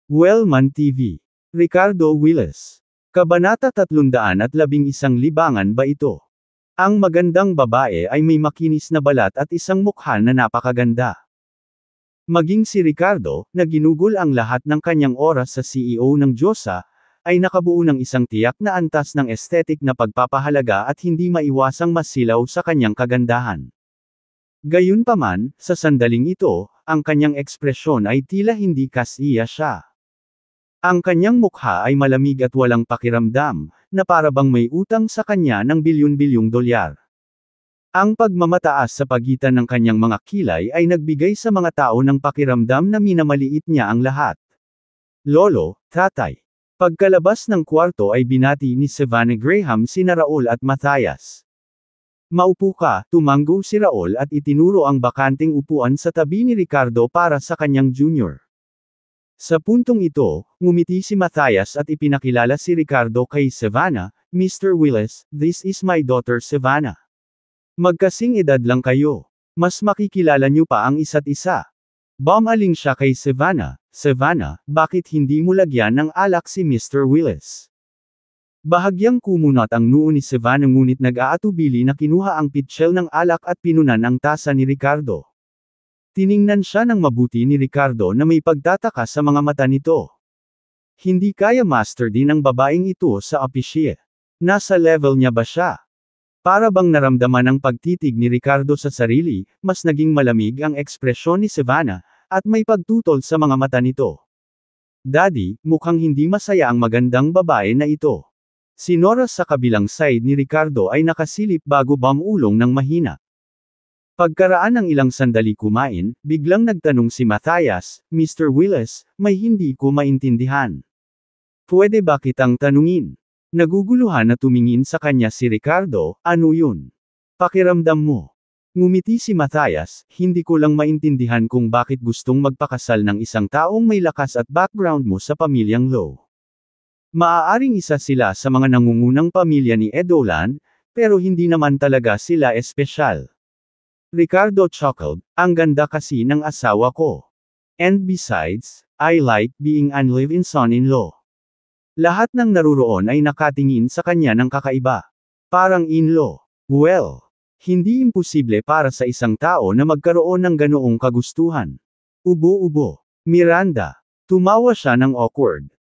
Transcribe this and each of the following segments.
Wellman TV. Ricardo Willis. Kabanata 311 Libangan ba ito? Ang magandang babae ay may makinis na balat at isang mukha na napakaganda. Maging si Ricardo, na ginugol ang lahat ng kanyang oras sa CEO ng Diyosa, ay nakabuo ng isang tiyak na antas ng estetik na pagpapahalaga at hindi maiwasang masilaw sa kanyang kagandahan. Gayunpaman, sa sandaling ito, ang kanyang ekspresyon ay tila hindi kasiya siya. Ang kanyang mukha ay malamig at walang pakiramdam, na para bang may utang sa kanya ng bilyon-bilyong dolyar. Ang pagmamataas sa pagitan ng kanyang mga kilay ay nagbigay sa mga tao ng pakiramdam na minamaliit niya ang lahat. Lolo, tatay. Pagkalabas ng kwarto ay binati ni Savannah Graham sina Raul at Matthias. Maupo ka, tumanggo si Raul at itinuro ang bakanting upuan sa tabi ni Ricardo para sa kanyang junior. Sa puntong ito, ngumiti si Matthias at ipinakilala si Ricardo kay Savannah, Mr. Willis, this is my daughter Savannah. Magkasing edad lang kayo. Mas makikilala niyo pa ang isa't isa. Bumaling siya kay Savannah, Savannah, bakit hindi mo lagyan ng alak si Mr. Willis? Bahagyang kumunat ang noo ni Savannah ngunit nag-aatubili na kinuha ang pitchel ng alak at pinunan ang tasa ni Ricardo. Tiningnan siya ng mabuti ni Ricardo na may pagtataka sa mga mata nito. Hindi kaya master din ng babaeng ito sa opisye. Nasa level niya ba siya? Para bang naramdaman ang pagtitig ni Ricardo sa sarili, mas naging malamig ang ekspresyon ni Savannah, at may pagtutol sa mga mata nito. Daddy, mukhang hindi masaya ang magandang babae na ito. Si Nora sa kabilang side ni Ricardo ay nakasilip bago bumulong ng mahina. Pagkaraan ng ilang sandali kumain, biglang nagtanong si Matthias, Mr. Willis, may hindi ko maintindihan. Pwede ba kitang tanungin? Naguguluhan na tumingin sa kanya si Ricardo, ano yun? Pakiramdam mo. Ngumiti si Matthias, hindi ko lang maintindihan kung bakit gustong magpakasal ng isang taong may lakas at background mo sa pamilyang Low. Maaaring isa sila sa mga nangungunang pamilya ni Edolan, pero hindi naman talaga sila espesyal. Ricardo chuckled, ang ganda kasi ng asawa ko. And besides, I like being an live-in son-in-law. Lahat ng naruroon ay nakatingin sa kanya ng kakaiba. Parang in-law. Well, hindi imposible para sa isang tao na magkaroon ng ganoong kagustuhan. Ubo-ubo. Miranda. Tumawa siya ng awkward.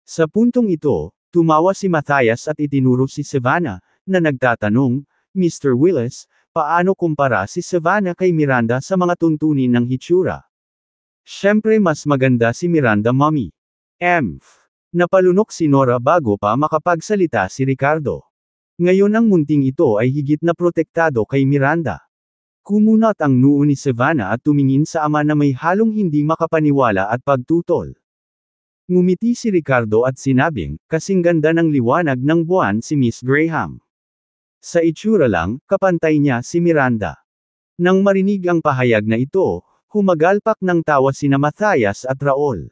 Sa puntong ito, tumawa si Matthias at itinuro si Savannah, na nagtatanong, Mr. Willis, paano kumpara si Savannah kay Miranda sa mga tuntunin ng hitsura? Siyempre mas maganda si Miranda mommy. Napalunok si Nora bago pa makapagsalita si Ricardo. Ngayon ang munting ito ay higit na protektado kay Miranda. Kumunat ang noo ni Savannah at tumingin sa ama na may halong hindi makapaniwala at pagtutol. Ngumiti si Ricardo at sinabing, kasing ganda ng liwanag ng buwan si Miss Graham. Sa itsura lang, kapantay niya si Miranda. Nang marinig ang pahayag na ito, humagalpak ng tawa sina Matthias at Raul.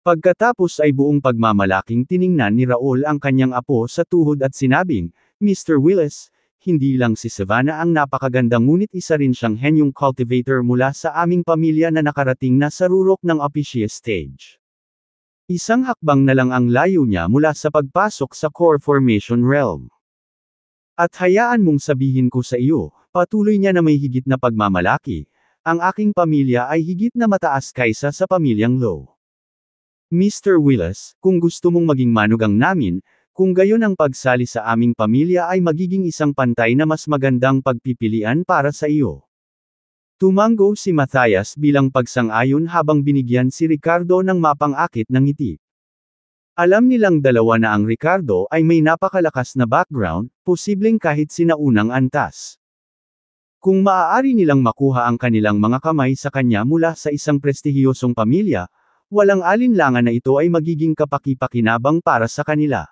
Pagkatapos ay buong pagmamalaking tiningnan ni Raul ang kanyang apo sa tuhod at sinabing, Mr. Willis, hindi lang si Savannah ang napakaganda ngunit isa rin siyang henyong cultivator mula sa aming pamilya na nakarating na sa rurok ng opisye stage. Isang hakbang na lang ang layo niya mula sa pagpasok sa core formation realm. At hayaan mong sabihin ko sa iyo, patuloy niya na may higit na pagmamalaki, ang aking pamilya ay higit na mataas kaysa sa pamilyang Low. Mr. Willis, kung gusto mong maging manugang namin, kung gayon ang pagsali sa aming pamilya ay magiging isang pantay na mas magandang pagpipilian para sa iyo. Tumanggo si Matthias bilang pagsang-ayon habang binigyan si Ricardo ng mapang-akit ng ngiti. Alam nilang dalawa na ang Ricardo ay may napakalakas na background, posibleng kahit sinaunang antas. Kung maaari nilang makuha ang kanilang mga kamay sa kanya mula sa isang prestihiyosong pamilya, walang alinlangan na ito ay magiging kapaki-pakinabang para sa kanila.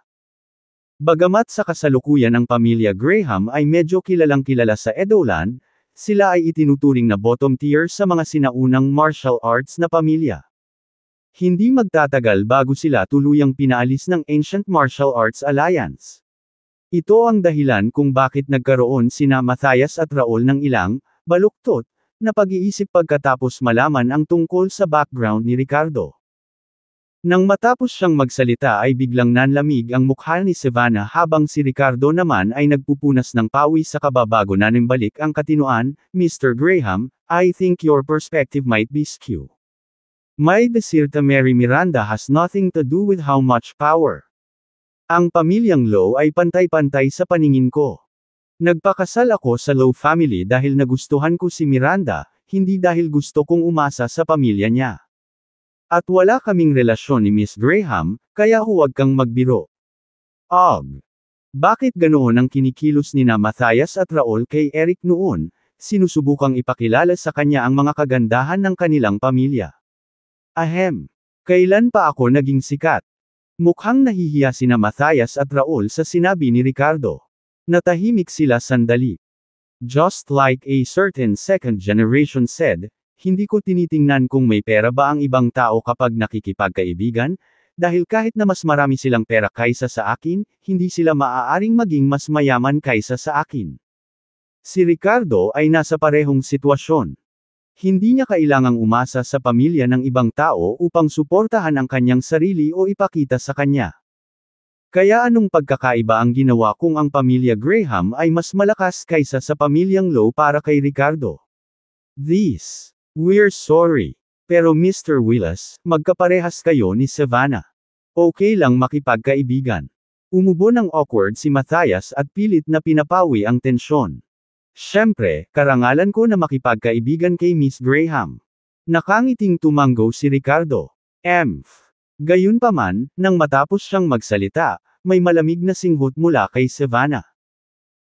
Bagamat sa kasalukuyan ang pamilya Graham ay medyo kilalang kilala sa Edolan, sila ay itinuturing na bottom tier sa mga sinaunang martial arts na pamilya. Hindi magtatagal bago sila tuluyang pinaalis ng Ancient Martial Arts Alliance. Ito ang dahilan kung bakit nagkaroon sina Matthias at Raul ng ilang, baluktot, na pag-iisip pagkatapos malaman ang tungkol sa background ni Ricardo. Nang matapos siyang magsalita ay biglang nanlamig ang mukha ni Savannah habang si Ricardo naman ay nagpupunas ng pawis sa kababago na nimbalik ang katinoan. Mr. Graham, I think your perspective might be skewed. My desire to marry Miranda has nothing to do with how much power. Ang pamilyang Low ay pantay-pantay sa paningin ko. Nagpakasal ako sa Low family dahil nagustuhan ko si Miranda, hindi dahil gusto kong umasa sa pamilya niya. At wala kaming relasyon ni Miss Graham, kaya huwag kang magbiro. Bakit ganoon ang kinikilos ni Matthias at Raul kay Eric noon? Sinusubukang ipakilala sa kanya ang mga kagandahan ng kanilang pamilya. Kailan pa ako naging sikat? Mukhang nahihiya sina Matthias at Raul sa sinabi ni Ricardo. Natahimik sila sandali. Just like a certain second generation said, hindi ko tinitingnan kung may pera ba ang ibang tao kapag nakikipagkaibigan, dahil kahit na mas marami silang pera kaysa sa akin, hindi sila maaaring maging mas mayaman kaysa sa akin. Si Ricardo ay nasa parehong sitwasyon. Hindi niya kailangang umasa sa pamilya ng ibang tao upang suportahan ang kanyang sarili o ipakita sa kanya. Kaya anong pagkakaiba ang ginawa kung ang pamilya Graham ay mas malakas kaysa sa pamilyang Low para kay Ricardo? We're sorry. Pero Mr. Willis, magkaparehas kayo ni Savannah. Okay lang makipagkaibigan. Umubo ng awkward si Matthias at pilit na pinapawi ang tensyon. Siyempre, karangalan ko na makipagkaibigan kay Miss Graham. Nakangiting tumanggo si Ricardo. Gayunpaman, nang matapos siyang magsalita, may malamig na singhot mula kay Savannah.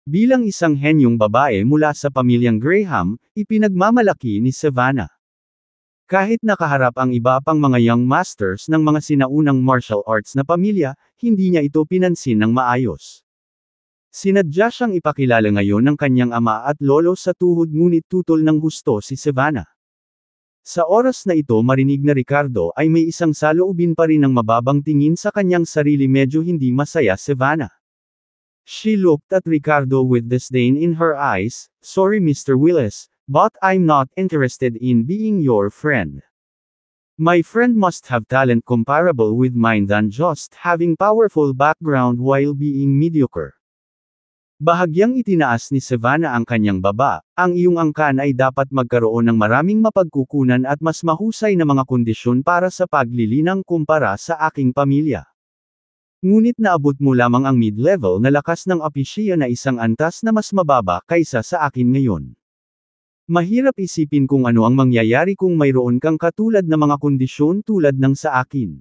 Bilang isang henyong babae mula sa pamilyang Graham, ipinagmamalaki ni Savannah. Kahit nakaharap ang iba pang mga young masters ng mga sinaunang martial arts na pamilya, hindi niya ito pinansin ng maayos. Sinadya siyang ipakilala ngayon ng kanyang ama at lolo sa tuhod ngunit tutol ng husto si Savannah. Sa oras na ito marinig na Ricardo ay may isang saloobin pa rin ng mababang tingin sa kanyang sarili medyo hindi masaya Savannah. She looked at Ricardo with disdain in her eyes. Sorry Mr. Willis, but I'm not interested in being your friend. My friend must have talent comparable with mine than just having powerful background while being mediocre. Bahagyang itinaas ni Savannah ang kanyang baba, ang iyong angkan ay dapat magkaroon ng maraming mapagkukunan at mas mahusay na mga kondisyon para sa paglilinang kumpara sa aking pamilya. Ngunit naabot mo lamang ang mid-level na lakas ng opisya na isang antas na mas mababa kaysa sa akin ngayon. Mahirap isipin kung ano ang mangyayari kung mayroon kang katulad na mga kondisyon tulad ng sa akin.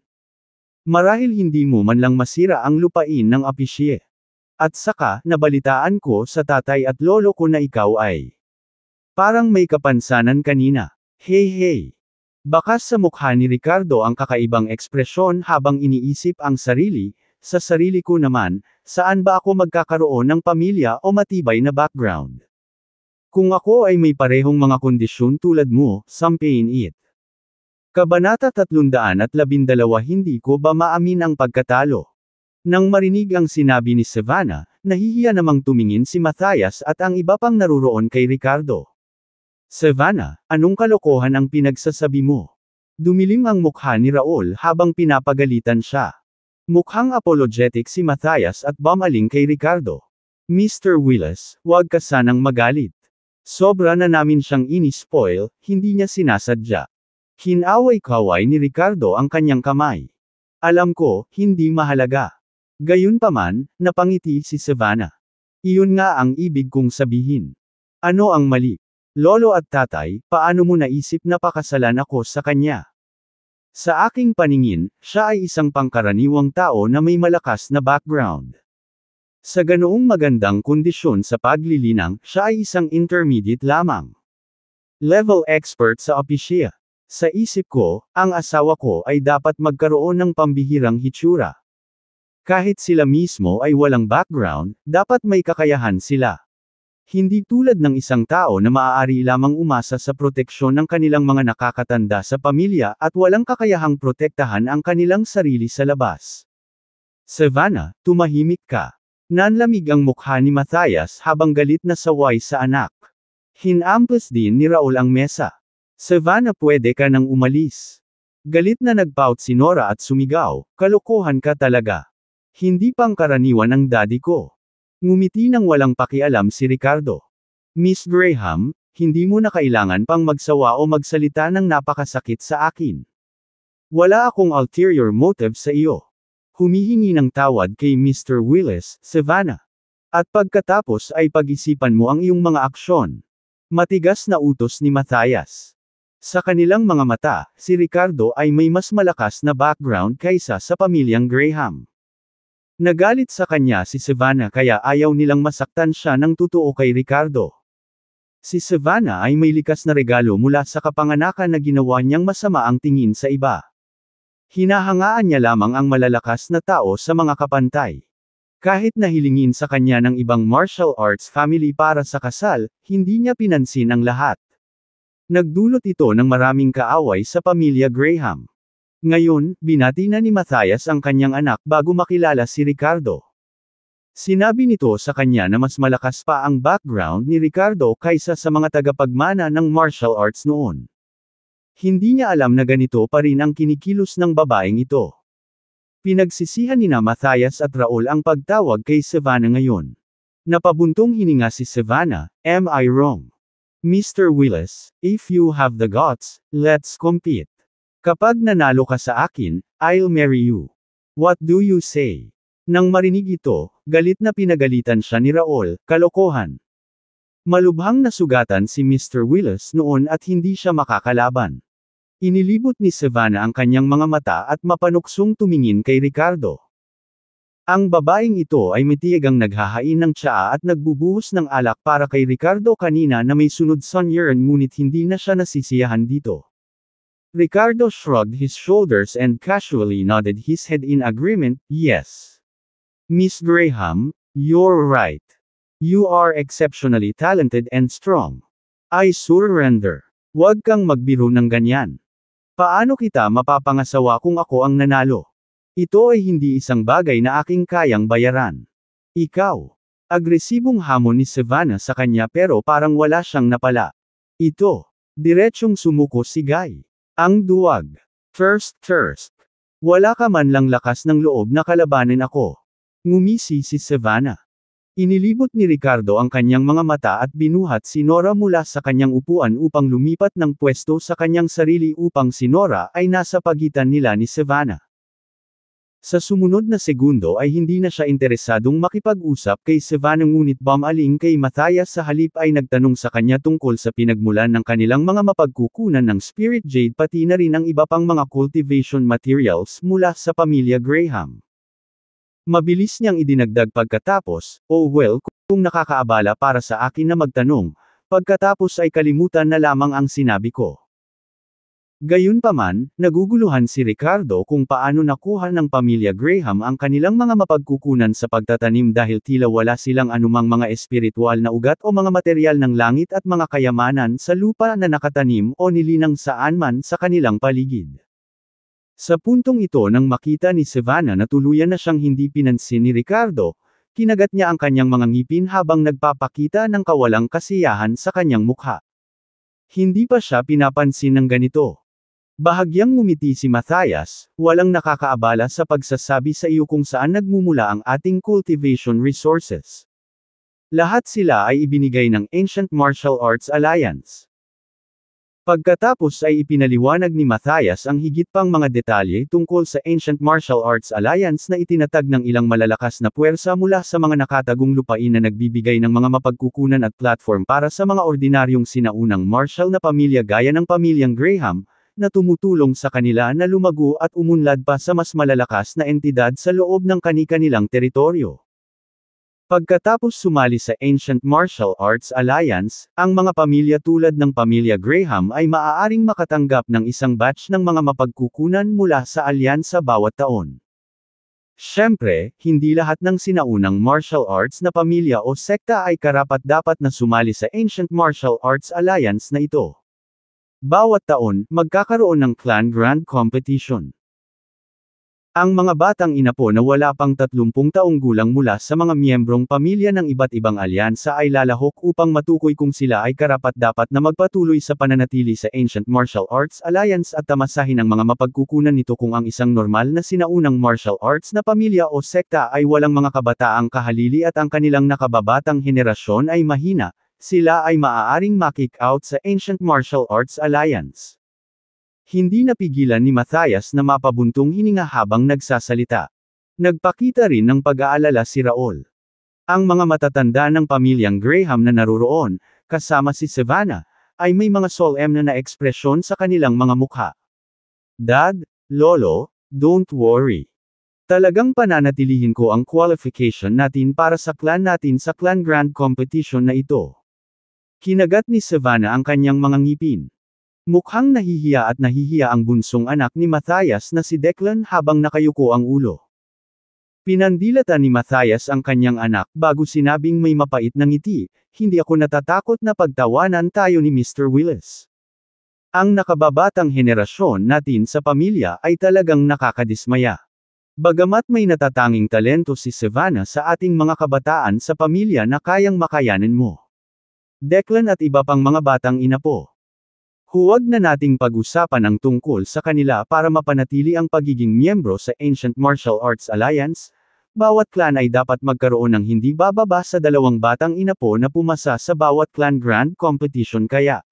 Marahil hindi mo man lang masira ang lupain ng opisya. At saka, nabalitaan ko sa tatay at lolo ko na ikaw ay parang may kapansanan kanina. Hey. Baka sa mukha ni Ricardo ang kakaibang ekspresyon habang iniisip ang sarili. Sa sarili ko naman, saan ba ako magkakaroon ng pamilya o matibay na background? Kung ako ay may parehong mga kondisyon tulad mo, sampain it. Kabanata 312 Hindi ko ba maamin ang pagkatalo? Nang marinig ang sinabi ni Savannah, nahihiya namang tumingin si Matthias at ang iba pang naruroon kay Ricardo. Savannah, anong kalokohan ang pinagsasabi mo? Dumilim ang mukha ni Raul habang pinapagalitan siya. Mukhang apologetic si Matthias at bumaling kay Ricardo. Mr. Willis, huwag ka sanang magalit. Sobra na namin siyang ini-spoil, hindi niya sinasadya. Hinaway-kaway ni Ricardo ang kanyang kamay. Alam ko, hindi mahalaga. Gayunpaman, napangiti si Savannah. Iyon nga ang ibig kong sabihin. Ano ang mali? Lolo at tatay, paano mo naisip na pakasalan ako sa kanya? Sa aking paningin, siya ay isang pangkaraniwang tao na may malakas na background. Sa ganoong magandang kondisyon sa paglilinang, siya ay isang intermediate lamang. Level expert sa opisya. Sa isip ko, ang asawa ko ay dapat magkaroon ng pambihirang hitsura. Kahit sila mismo ay walang background, dapat may kakayahan sila. Hindi tulad ng isang tao na maaari lamang umasa sa proteksyon ng kanilang mga nakakatanda sa pamilya at walang kakayahang protektahan ang kanilang sarili sa labas. Savannah, tumahimik ka. Nanlamig ang mukha ni Matthias habang galit na saway sa anak. Hinampas din ni Raul ang mesa. Savannah, pwede ka nang umalis. Galit na nagpout si Nora at sumigaw, "Kalokohan ka talaga. Hindi pangkaraniwan ang daddy ko." Ngumiti nang walang pakialam si Ricardo. "Miss Graham, hindi mo na kailangan pang magsawa o magsalita ng napakasakit sa akin. Wala akong ulterior motive sa iyo." Humihingi ng tawad kay Mr. Willis, Savannah. "At pagkatapos ay pag-isipan mo ang iyong mga aksyon." Matigas na utos ni Matthias. Sa kanilang mga mata, si Ricardo ay may mas malakas na background kaysa sa pamilyang Graham. Nagalit sa kanya si Savannah kaya ayaw nilang masaktan siya ng totoo kay Ricardo. Si Savannah ay may likas na regalo mula sa kapanganakan na ginawa niyang masama ang tingin sa iba. Hinahangaan niya lamang ang malalakas na tao sa mga kapantay. Kahit nahilingin sa kanya ng ibang martial arts family para sa kasal, hindi niya pinansin ang lahat. Nagdulot ito ng maraming kaaway sa pamilya Graham. Ngayon, binati na ni Matthias ang kanyang anak bago makilala si Ricardo. Sinabi nito sa kanya na mas malakas pa ang background ni Ricardo kaysa sa mga tagapagmana ng martial arts noon. Hindi niya alam na ganito pa rin ang kinikilos ng babaeng ito. Pinagsisihan nina Matthias at Raul ang pagtawag kay Savannah ngayon. Napabuntong hininga si Savannah, "Am I wrong? Mr. Willis, if you have the guts, let's compete. Kapag nanalo ka sa akin, I'll marry you. What do you say?" Nang marinig ito, galit na pinagalitan siya ni Raul, "Kalokohan." Malubhang nasugatan si Mr. Willis noon at hindi siya makakalaban. Inilibot ni Savannah ang kanyang mga mata at mapanuksong tumingin kay Ricardo. Ang babaeng ito ay matiyagang naghahain ng tsaa at nagbubuhos ng alak para kay Ricardo kanina na may sunod sunyearn ngunit hindi na siya nasisiyahan dito. Ricardo shrugged his shoulders and casually nodded his head in agreement, "Yes. Miss Graham, you're right. You are exceptionally talented and strong. I surrender." "Huwag kang magbiro ng ganyan. Paano kita mapapangasawa kung ako ang nanalo? Ito ay hindi isang bagay na aking kayang bayaran." "Ikaw." Agresibong hamon ni Savannah sa kanya pero parang wala siyang napala. "Ito." Diretsyong sumuko si Guy. "Ang duwag. Thirst. Wala ka man lang lakas ng loob na kalabanin ako." Ngumisi si Savannah. Inilibot ni Ricardo ang kanyang mga mata at binuhat si Nora mula sa kanyang upuan upang lumipat ng pwesto sa kanyang sarili upang si Nora ay nasa pagitan nila ni Savannah. Sa sumunod na segundo ay hindi na siya interesadong makipag-usap kay Savannah ngunit bumaling kay Matthias sa halip ay nagtanong sa kanya tungkol sa pinagmulan ng kanilang mga mapagkukunan ng Spirit Jade pati na rin ang iba pang mga cultivation materials mula sa pamilya Graham. Mabilis niyang idinagdag pagkatapos, "Oh well, kung nakakaabala para sa akin na magtanong, pagkatapos ay kalimutan na lamang ang sinabi ko." Gayunpaman, naguguluhan si Ricardo kung paano nakuha ng pamilya Graham ang kanilang mga mapagkukunan sa pagtatanim dahil tila wala silang anumang mga espiritual na ugat o mga materyal ng langit at mga kayamanan sa lupa na nakatanim o nilinang saan man sa kanilang paligid. Sa puntong ito nang makita ni Savannah na tuluyan na siyang hindi pinansin ni Ricardo, kinagat niya ang kanyang mga ngipin habang nagpapakita ng kawalang kasiyahan sa kanyang mukha. Hindi pa siya pinapansin ng ganito. Bahagyang ngumiti si Matthias, "Walang nakakaabala sa pagsasabi sa iyo kung saan nagmumula ang ating cultivation resources. Lahat sila ay ibinigay ng Ancient Martial Arts Alliance." Pagkatapos ay ipinaliwanag ni Matthias ang higit pang mga detalye tungkol sa Ancient Martial Arts Alliance na itinatag ng ilang malalakas na puwersa mula sa mga nakatagong lupain na nagbibigay ng mga mapagkukunan at platform para sa mga ordinaryong sinaunang martial na pamilya gaya ng pamilyang Graham, na tumutulong sa kanila na lumago at umunlad pa sa mas malalakas na entidad sa loob ng kani-kanilang teritoryo. Pagkatapos sumali sa Ancient Martial Arts Alliance, ang mga pamilya tulad ng pamilya Graham ay maaaring makatanggap ng isang batch ng mga mapagkukunan mula sa alyansa bawat taon. Siyempre, hindi lahat ng sinaunang martial arts na pamilya o sekta ay karapat-dapat na sumali sa Ancient Martial Arts Alliance na ito. Bawat taon, magkakaroon ng Clan Grand Competition. Ang mga batang inapo na wala pang 30 taong gulang mula sa mga miyembrong pamilya ng iba't ibang alyansa ay lalahok upang matukoy kung sila ay karapat-dapat na magpatuloy sa pananatili sa Ancient Martial Arts Alliance at tamasahin ang mga mapagkukunan nito kung ang isang normal na sinaunang martial arts na pamilya o sekta ay walang mga kabataang kahalili at ang kanilang nakababatang henerasyon ay mahina, sila ay maaaring ma-kick out sa Ancient Martial Arts Alliance. Hindi napigilan ni Matthias na mapabuntong hininga habang nagsasalita. Nagpakita rin ng pag-aalala si Raul. Ang mga matatanda ng pamilyang Graham na naroroon, kasama si Savannah, ay may mga solemn na ekspresyon sa kanilang mga mukha. Dad, Lolo, don't worry. Talagang pananatilihin ko ang qualification natin para sa clan natin sa Clan Grand Competition na ito. Kinagat ni Savannah ang kanyang mga ngipin. Mukhang nahihiya ang bunsong anak ni Matthias na si Declan habang nakayuko ang ulo. Pinandilatan ni Matthias ang kanyang anak bago sinabing may mapait na ngiti, hindi ako natatakot na pagtawanan tayo ni Mr. Willis. Ang nakababatang henerasyon natin sa pamilya ay talagang nakakadismaya. Bagamat may natatanging talento si Savannah sa ating mga kabataan sa pamilya na kayang makayanin mo. Declan at iba pang mga batang inapo. Huwag na nating pag-usapan ang tungkol sa kanila para mapanatili ang pagiging miyembro sa Ancient Martial Arts Alliance. Bawat clan ay dapat magkaroon ng hindi bababa sa 2 batang inapo na pumasa sa bawat clan grand competition kaya.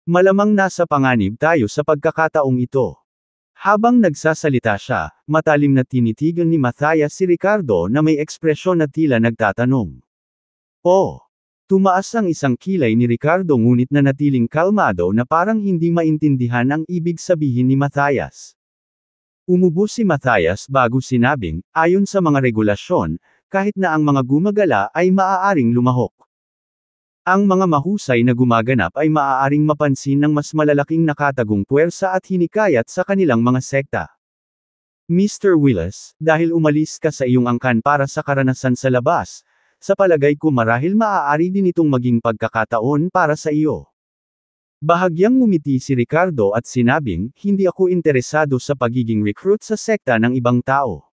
Malamang nasa panganib tayo sa pagkakataong ito. Habang nagsasalita siya, matalim na tinitigan ni Matthias si Ricardo na may ekspresyon na tila nagtatanong. Oh! Tumaas ang isang kilay ni Ricardo ngunit nanatiling kalmado na parang hindi maintindihan ang ibig sabihin ni Matthias. Umubo si Matthias bago sinabing, ayon sa mga regulasyon, kahit na ang mga gumagala ay maaaring lumahok. Ang mga mahusay na gumaganap ay maaaring mapansin ng mas malalaking nakatagong puwersa at hinikayat sa kanilang mga sekta. Mr. Willis, dahil umalis ka sa iyong angkan para sa karanasan sa labas, sa palagay ko marahil maaari din itong maging pagkakataon para sa iyo. Bahagyang ngumiti si Ricardo at sinabing, hindi ako interesado sa pagiging recruit sa sekta ng ibang tao.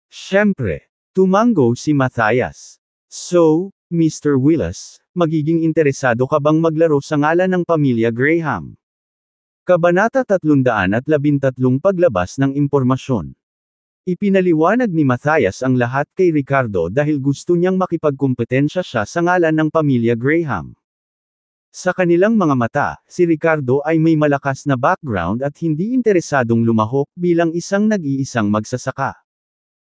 Siyempre, tumango si Matthias. So, Mr. Willis, magiging interesado ka bang maglaro sa ngalan ng pamilya Graham? Kabanata 313 Paglabas ng impormasyon. Ipinaliwanag ni Matthias ang lahat kay Ricardo dahil gusto niyang makipagkumpetensya siya sa ngalan ng pamilya Graham. Sa kanilang mga mata, si Ricardo ay may malakas na background at hindi interesadong lumahok bilang isang nag-iisang magsasaka.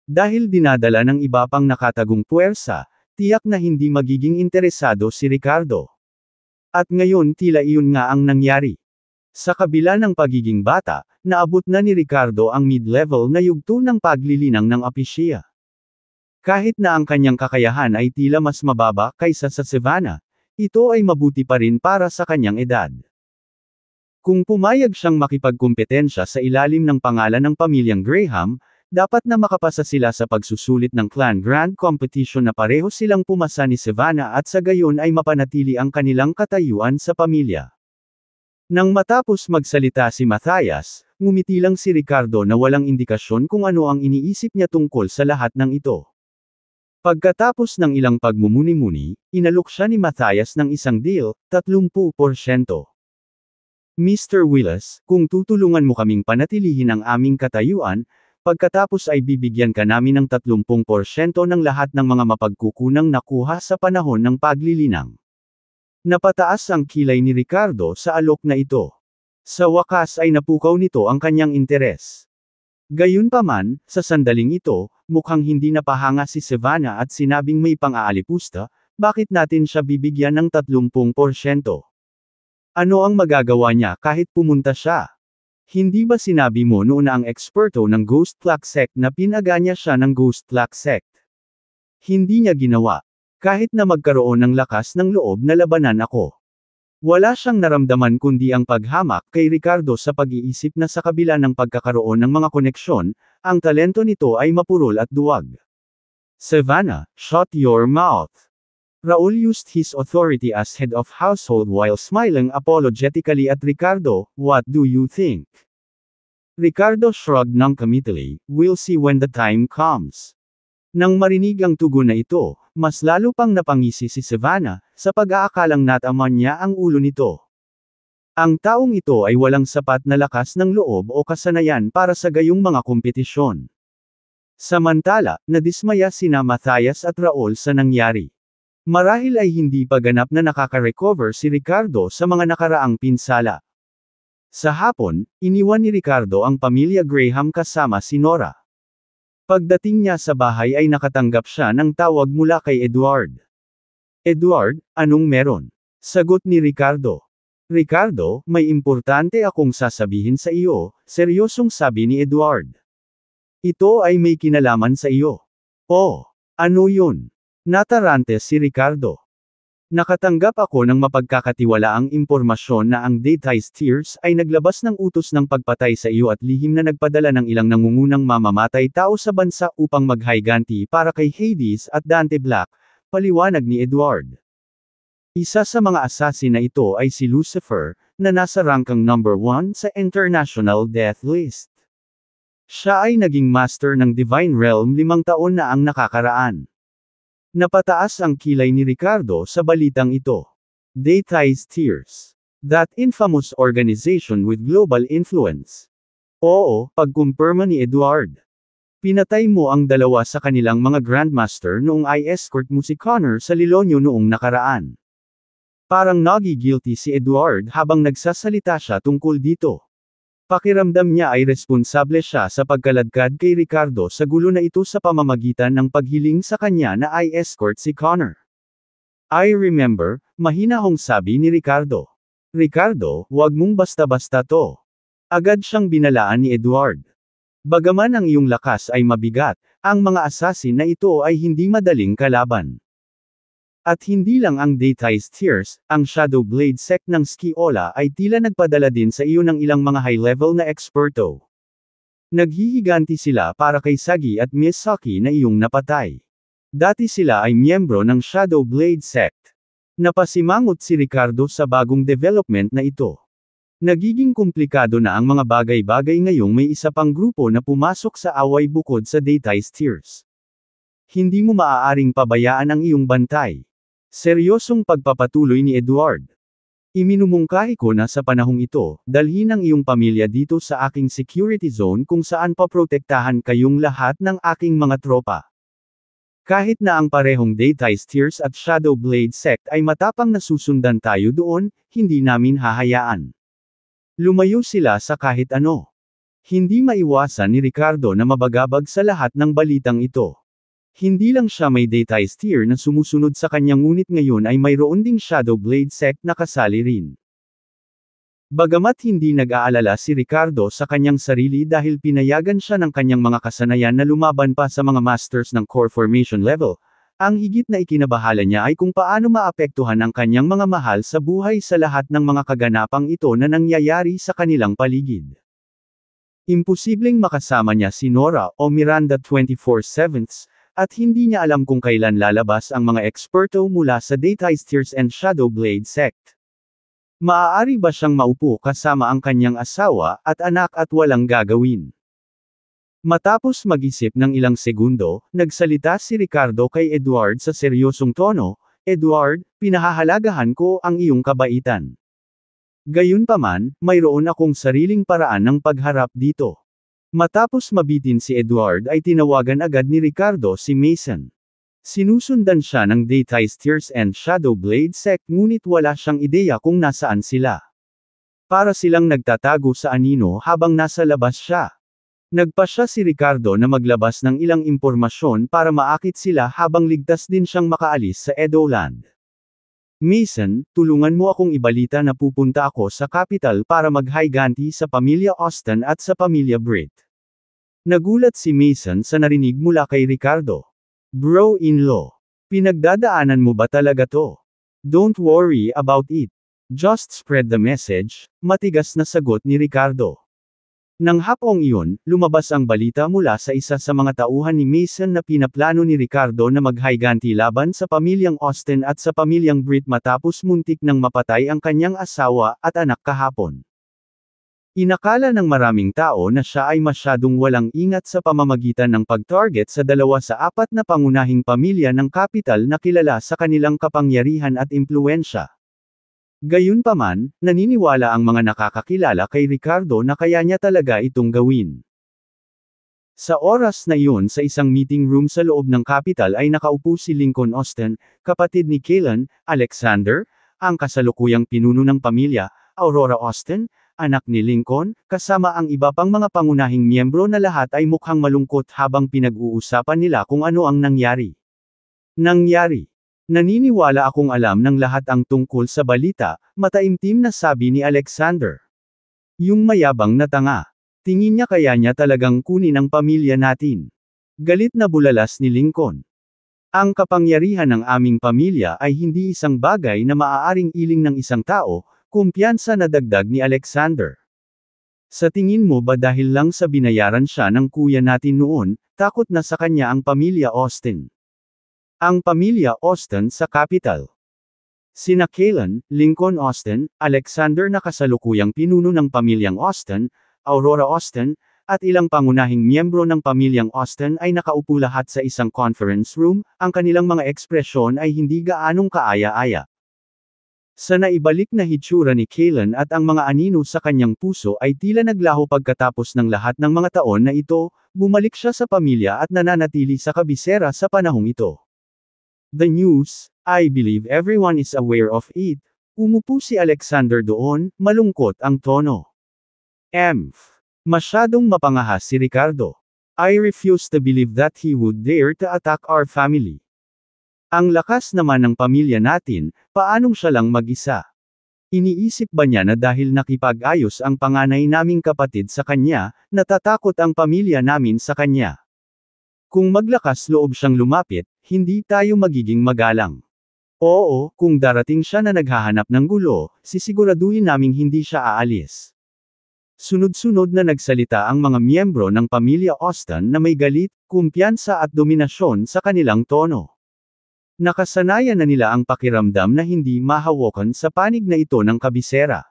Dahil dinadala ng iba pang nakatagong puwersa, tiyak na hindi magiging interesado si Ricardo. At ngayon tila iyon nga ang nangyari. Sa kabila ng pagiging bata, naabot na ni Ricardo ang mid-level na yugto ng paglilinang ng apesya. Kahit na ang kanyang kakayahan ay tila mas mababa kaysa sa Savannah, ito ay mabuti pa rin para sa kanyang edad. Kung pumayag siyang makipagkumpetensya sa ilalim ng pangalan ng pamilyang Graham, dapat na makapasa sila sa pagsusulit ng Clan Grand Competition na pareho silang pumasa ni Savannah at sa gayon ay mapanatili ang kanilang katayuan sa pamilya. Nang matapos magsalita si Matthias, ngumiti lang si Ricardo na walang indikasyon kung ano ang iniisip niya tungkol sa lahat ng ito. Pagkatapos ng ilang pagmumuni-muni, inalok siya ni Matthias ng isang deal, 30%. Mr. Willis, kung tutulungan mo kaming panatilihin ang aming katayuan, pagkatapos ay bibigyan ka namin ng 30% ng lahat ng mga mapagkukunang nakuha sa panahon ng paglilinang. Napataas ang kilay ni Ricardo sa alok na ito. Sa wakas ay napukaw nito ang kanyang interes. Gayunpaman, sa sandaling ito, mukhang hindi napahanga si Savannah at sinabing may pang-aalipusta, bakit natin siya bibigyan ng 30%? Ano ang magagawa niya kahit pumunta siya? Hindi ba sinabi mo noon na ang eksperto ng Ghost Clock Sect na pinaganya siya ng Ghost Clock Sect? Hindi niya ginawa. Kahit na magkaroon ng lakas ng loob na labanan ako. Wala siyang naramdaman kundi ang paghamak kay Ricardo sa pag-iisip na sa kabila ng pagkakaroon ng mga koneksyon, ang talento nito ay mapurol at duwag. Savannah, shut your mouth. Raul used his authority as head of household while smiling apologetically at Ricardo, what do you think? Ricardo shrugged noncommittally, "We'll see when the time comes." Nang marinig ang tugon na ito, mas lalo pang napangisi si Savannah, sa pag-aakalang nataman niya ang ulo nito. Ang taong ito ay walang sapat na lakas ng loob o kasanayan para sa gayong mga kompetisyon. Samantala, nadismaya sina Matthias at Raul sa nangyari. Marahil ay hindi pa ganap na nakaka-recover si Ricardo sa mga nakaraang pinsala. Sa hapon, iniwan ni Ricardo ang pamilya Graham kasama si Nora. Pagdating niya sa bahay ay nakatanggap siya ng tawag mula kay Edward. "Edward, anong meron?" Sagot ni Ricardo. "Ricardo, may importante akong sasabihin sa iyo," seryosong sabi ni Edward. "Ito ay may kinalaman sa iyo." "Oh, ano yun?" Natarante si Ricardo. "Nakatanggap ako ng mapagkakatiwalaang impormasyon na ang Daytime Tears ay naglabas ng utos ng pagpatay sa iyo at lihim na nagpadala ng ilang nangungunang mamamatay tao sa bansa upang maghiganti para kay Hades at Dante Black," paliwanag ni Edward. Isa sa mga assassin na ito ay si Lucifer, na nasa rangkang number 1 sa International Death List. Siya ay naging master ng Divine Realm 5 taon na ang nakakaraan. Napataas ang kilay ni Ricardo sa balitang ito. Daytime Tears. That infamous organization with global influence. Oo, pagkumpirma ni Edward. Pinatay mo ang dalawa sa kanilang mga Grandmaster noong i-escort mo si Connor sa Lilonyo noong nakaraan. Parang nagi-guilty si Edward habang nagsasalita siya tungkol dito. Pakiramdam niya ay responsable siya sa pagkaladkad kay Ricardo sa gulo na ito sa pamamagitan ng paghiling sa kanya na i-escort si Connor. "I remember," mahinahong sabi ni Ricardo. "Ricardo, wag mong basta-basta to." Agad siyang binalaan ni Edward. "Bagaman ang iyong lakas ay mabigat, ang mga assassin na ito ay hindi madaling kalaban. At hindi lang ang Daytime Tears, ang Shadow Blade sect ng Skiola ay tila nagpadala din sa iyo ng ilang mga high-level na eksperto. Naghihiganti sila para kay Sagi at Misaki na iyong napatay. Dati sila ay miyembro ng Shadow Blade sect." Napasimangot si Ricardo sa bagong development na ito. Nagiging komplikado na ang mga bagay-bagay ngayong may isa pang grupo na pumasok sa away bukod sa Daytime Tears. Hindi mo maaaring pabayaan ang iyong bantay. Seryosong pagpapatuloy ni Edward. "Iminumungkahi ko na sa panahong ito, dalhin ang iyong pamilya dito sa aking security zone kung saan paprotektahan kayong lahat ng aking mga tropa. Kahit na ang parehong Daytime Tears at Shadow Blade sect ay matapang na susundan tayo doon, hindi namin hahayaan." Lumayo sila sa kahit ano. Hindi maiwasan ni Ricardo na mabagabag sa lahat ng balitang ito. Hindi lang siya may Daytime Tear na sumusunod sa kanya ngunit ngayon ay mayroon ding Shadow Blade sect na kasali rin. Bagamat hindi nag-aalala si Ricardo sa kanyang sarili dahil pinayagan siya ng kanyang mga kasanayan na lumaban pa sa mga masters ng core formation level, ang higit na ikinabahala niya ay kung paano maapektuhan ang kanyang mga mahal sa buhay sa lahat ng mga kaganapang ito na nangyayari sa kanilang paligid. Imposibleng makasama niya si Nora o Miranda 24/7, at hindi niya alam kung kailan lalabas ang mga eksperto mula sa Daytime Tears and Shadow Blade sect. Maaari ba siyang maupo kasama ang kanyang asawa at anak at walang gagawin? Matapos mag-isip ng ilang segundo, nagsalita si Ricardo kay Edward sa seryosong tono, "Edward, pinahahalagahan ko ang iyong kabaitan. Gayunpaman, mayroon akong sariling paraan ng pagharap dito." Matapos mabitin si Edward ay tinawagan agad ni Ricardo si Mason. Sinusundan siya ng Daytime Tears and Shadow Blade sect ngunit wala siyang ideya kung nasaan sila. Para silang nagtatago sa anino habang nasa labas siya. Nagpasya si Ricardo na maglabas ng ilang impormasyon para maakit sila habang ligtas din siyang makaalis sa Edoland. "Mason, tulungan mo akong ibalita na pupunta ako sa capital para maghiganti sa pamilya Austin at sa pamilya Britt." Nagulat si Mason sa narinig mula kay Ricardo. "Bro-in-law. Pinagdadaanan mo ba talaga to? Don't worry about it. Just spread the message," matigas na sagot ni Ricardo. Nang hapong iyon, lumabas ang balita mula sa isa sa mga tauhan ni Mason na pinaplano ni Ricardo na maghiganti laban sa pamilyang Austin at sa pamilyang Britt matapos muntik nang mapatay ang kanyang asawa at anak kahapon. Inakala ng maraming tao na siya ay masyadong walang ingat sa pamamagitan ng pag-target sa 2 sa 4 na pangunahing pamilya ng kapital na kilala sa kanilang kapangyarihan at impluwensya. Gayunpaman, naniniwala ang mga nakakakilala kay Ricardo na kaya niya talaga itong gawin. Sa oras na iyon sa isang meeting room sa loob ng kapital ay nakaupo si Lincoln Austin, kapatid ni Kaylan, Alexander, ang kasalukuyang pinuno ng pamilya, Aurora Austin, anak ni Lincoln, kasama ang iba pang mga pangunahing miyembro na lahat ay mukhang malungkot habang pinag-uusapan nila kung ano ang nangyari. Naniniwala akong alam ng lahat ang tungkol sa balita, mataimtim na sabi ni Alexander. Yung mayabang na tanga. Tingin niya kaya niya talagang kunin ang pamilya natin. Galit na bulalas ni Lincoln. Ang kapangyarihan ng aming pamilya ay hindi isang bagay na maaaring iling ng isang tao, kumpiyansa na dagdag ni Alexander. Sa tingin mo ba dahil lang sa binayaran siya ng kuya natin noon, takot na sa kanya ang pamilya Austin? Ang pamilya Austin sa kapital. Sina Kaylan, Lincoln Austin, Alexander na kasalukuyang pinuno ng pamilyang Austin, Aurora Austin, at ilang pangunahing miyembro ng pamilyang Austin ay nakaupo lahat sa isang conference room, ang kanilang mga ekspresyon ay hindi gaanong kaaya-aya. Sa naibalik na hitsura ni Kaylan at ang mga anino sa kanyang puso ay tila naglaho pagkatapos ng lahat ng mga taon na ito, bumalik siya sa pamilya at nananatili sa kabisera sa panahong ito. The news, I believe everyone is aware of it. Umupo si Alexander doon, malungkot ang tono. Masyadong mapangahas si Ricardo. I refuse to believe that he would dare to attack our family. Ang lakas naman ng pamilya natin, paanong siya lang mag-isa? Iniisip ba niya na dahil nakipag-ayos ang panganay naming kapatid sa kanya, natatakot ang pamilya namin sa kanya? Kung maglakas loob siyang lumapit, hindi tayo magiging magalang. Oo, kung darating siya na naghahanap ng gulo, sisiguraduhin naming hindi siya aalis. Sunod-sunod na nagsalita ang mga miyembro ng pamilya Austin na may galit, kumpiyansa at dominasyon sa kanilang tono. Nakasanayan na nila ang pakiramdam na hindi mahawakan sa panig na ito ng kabisera.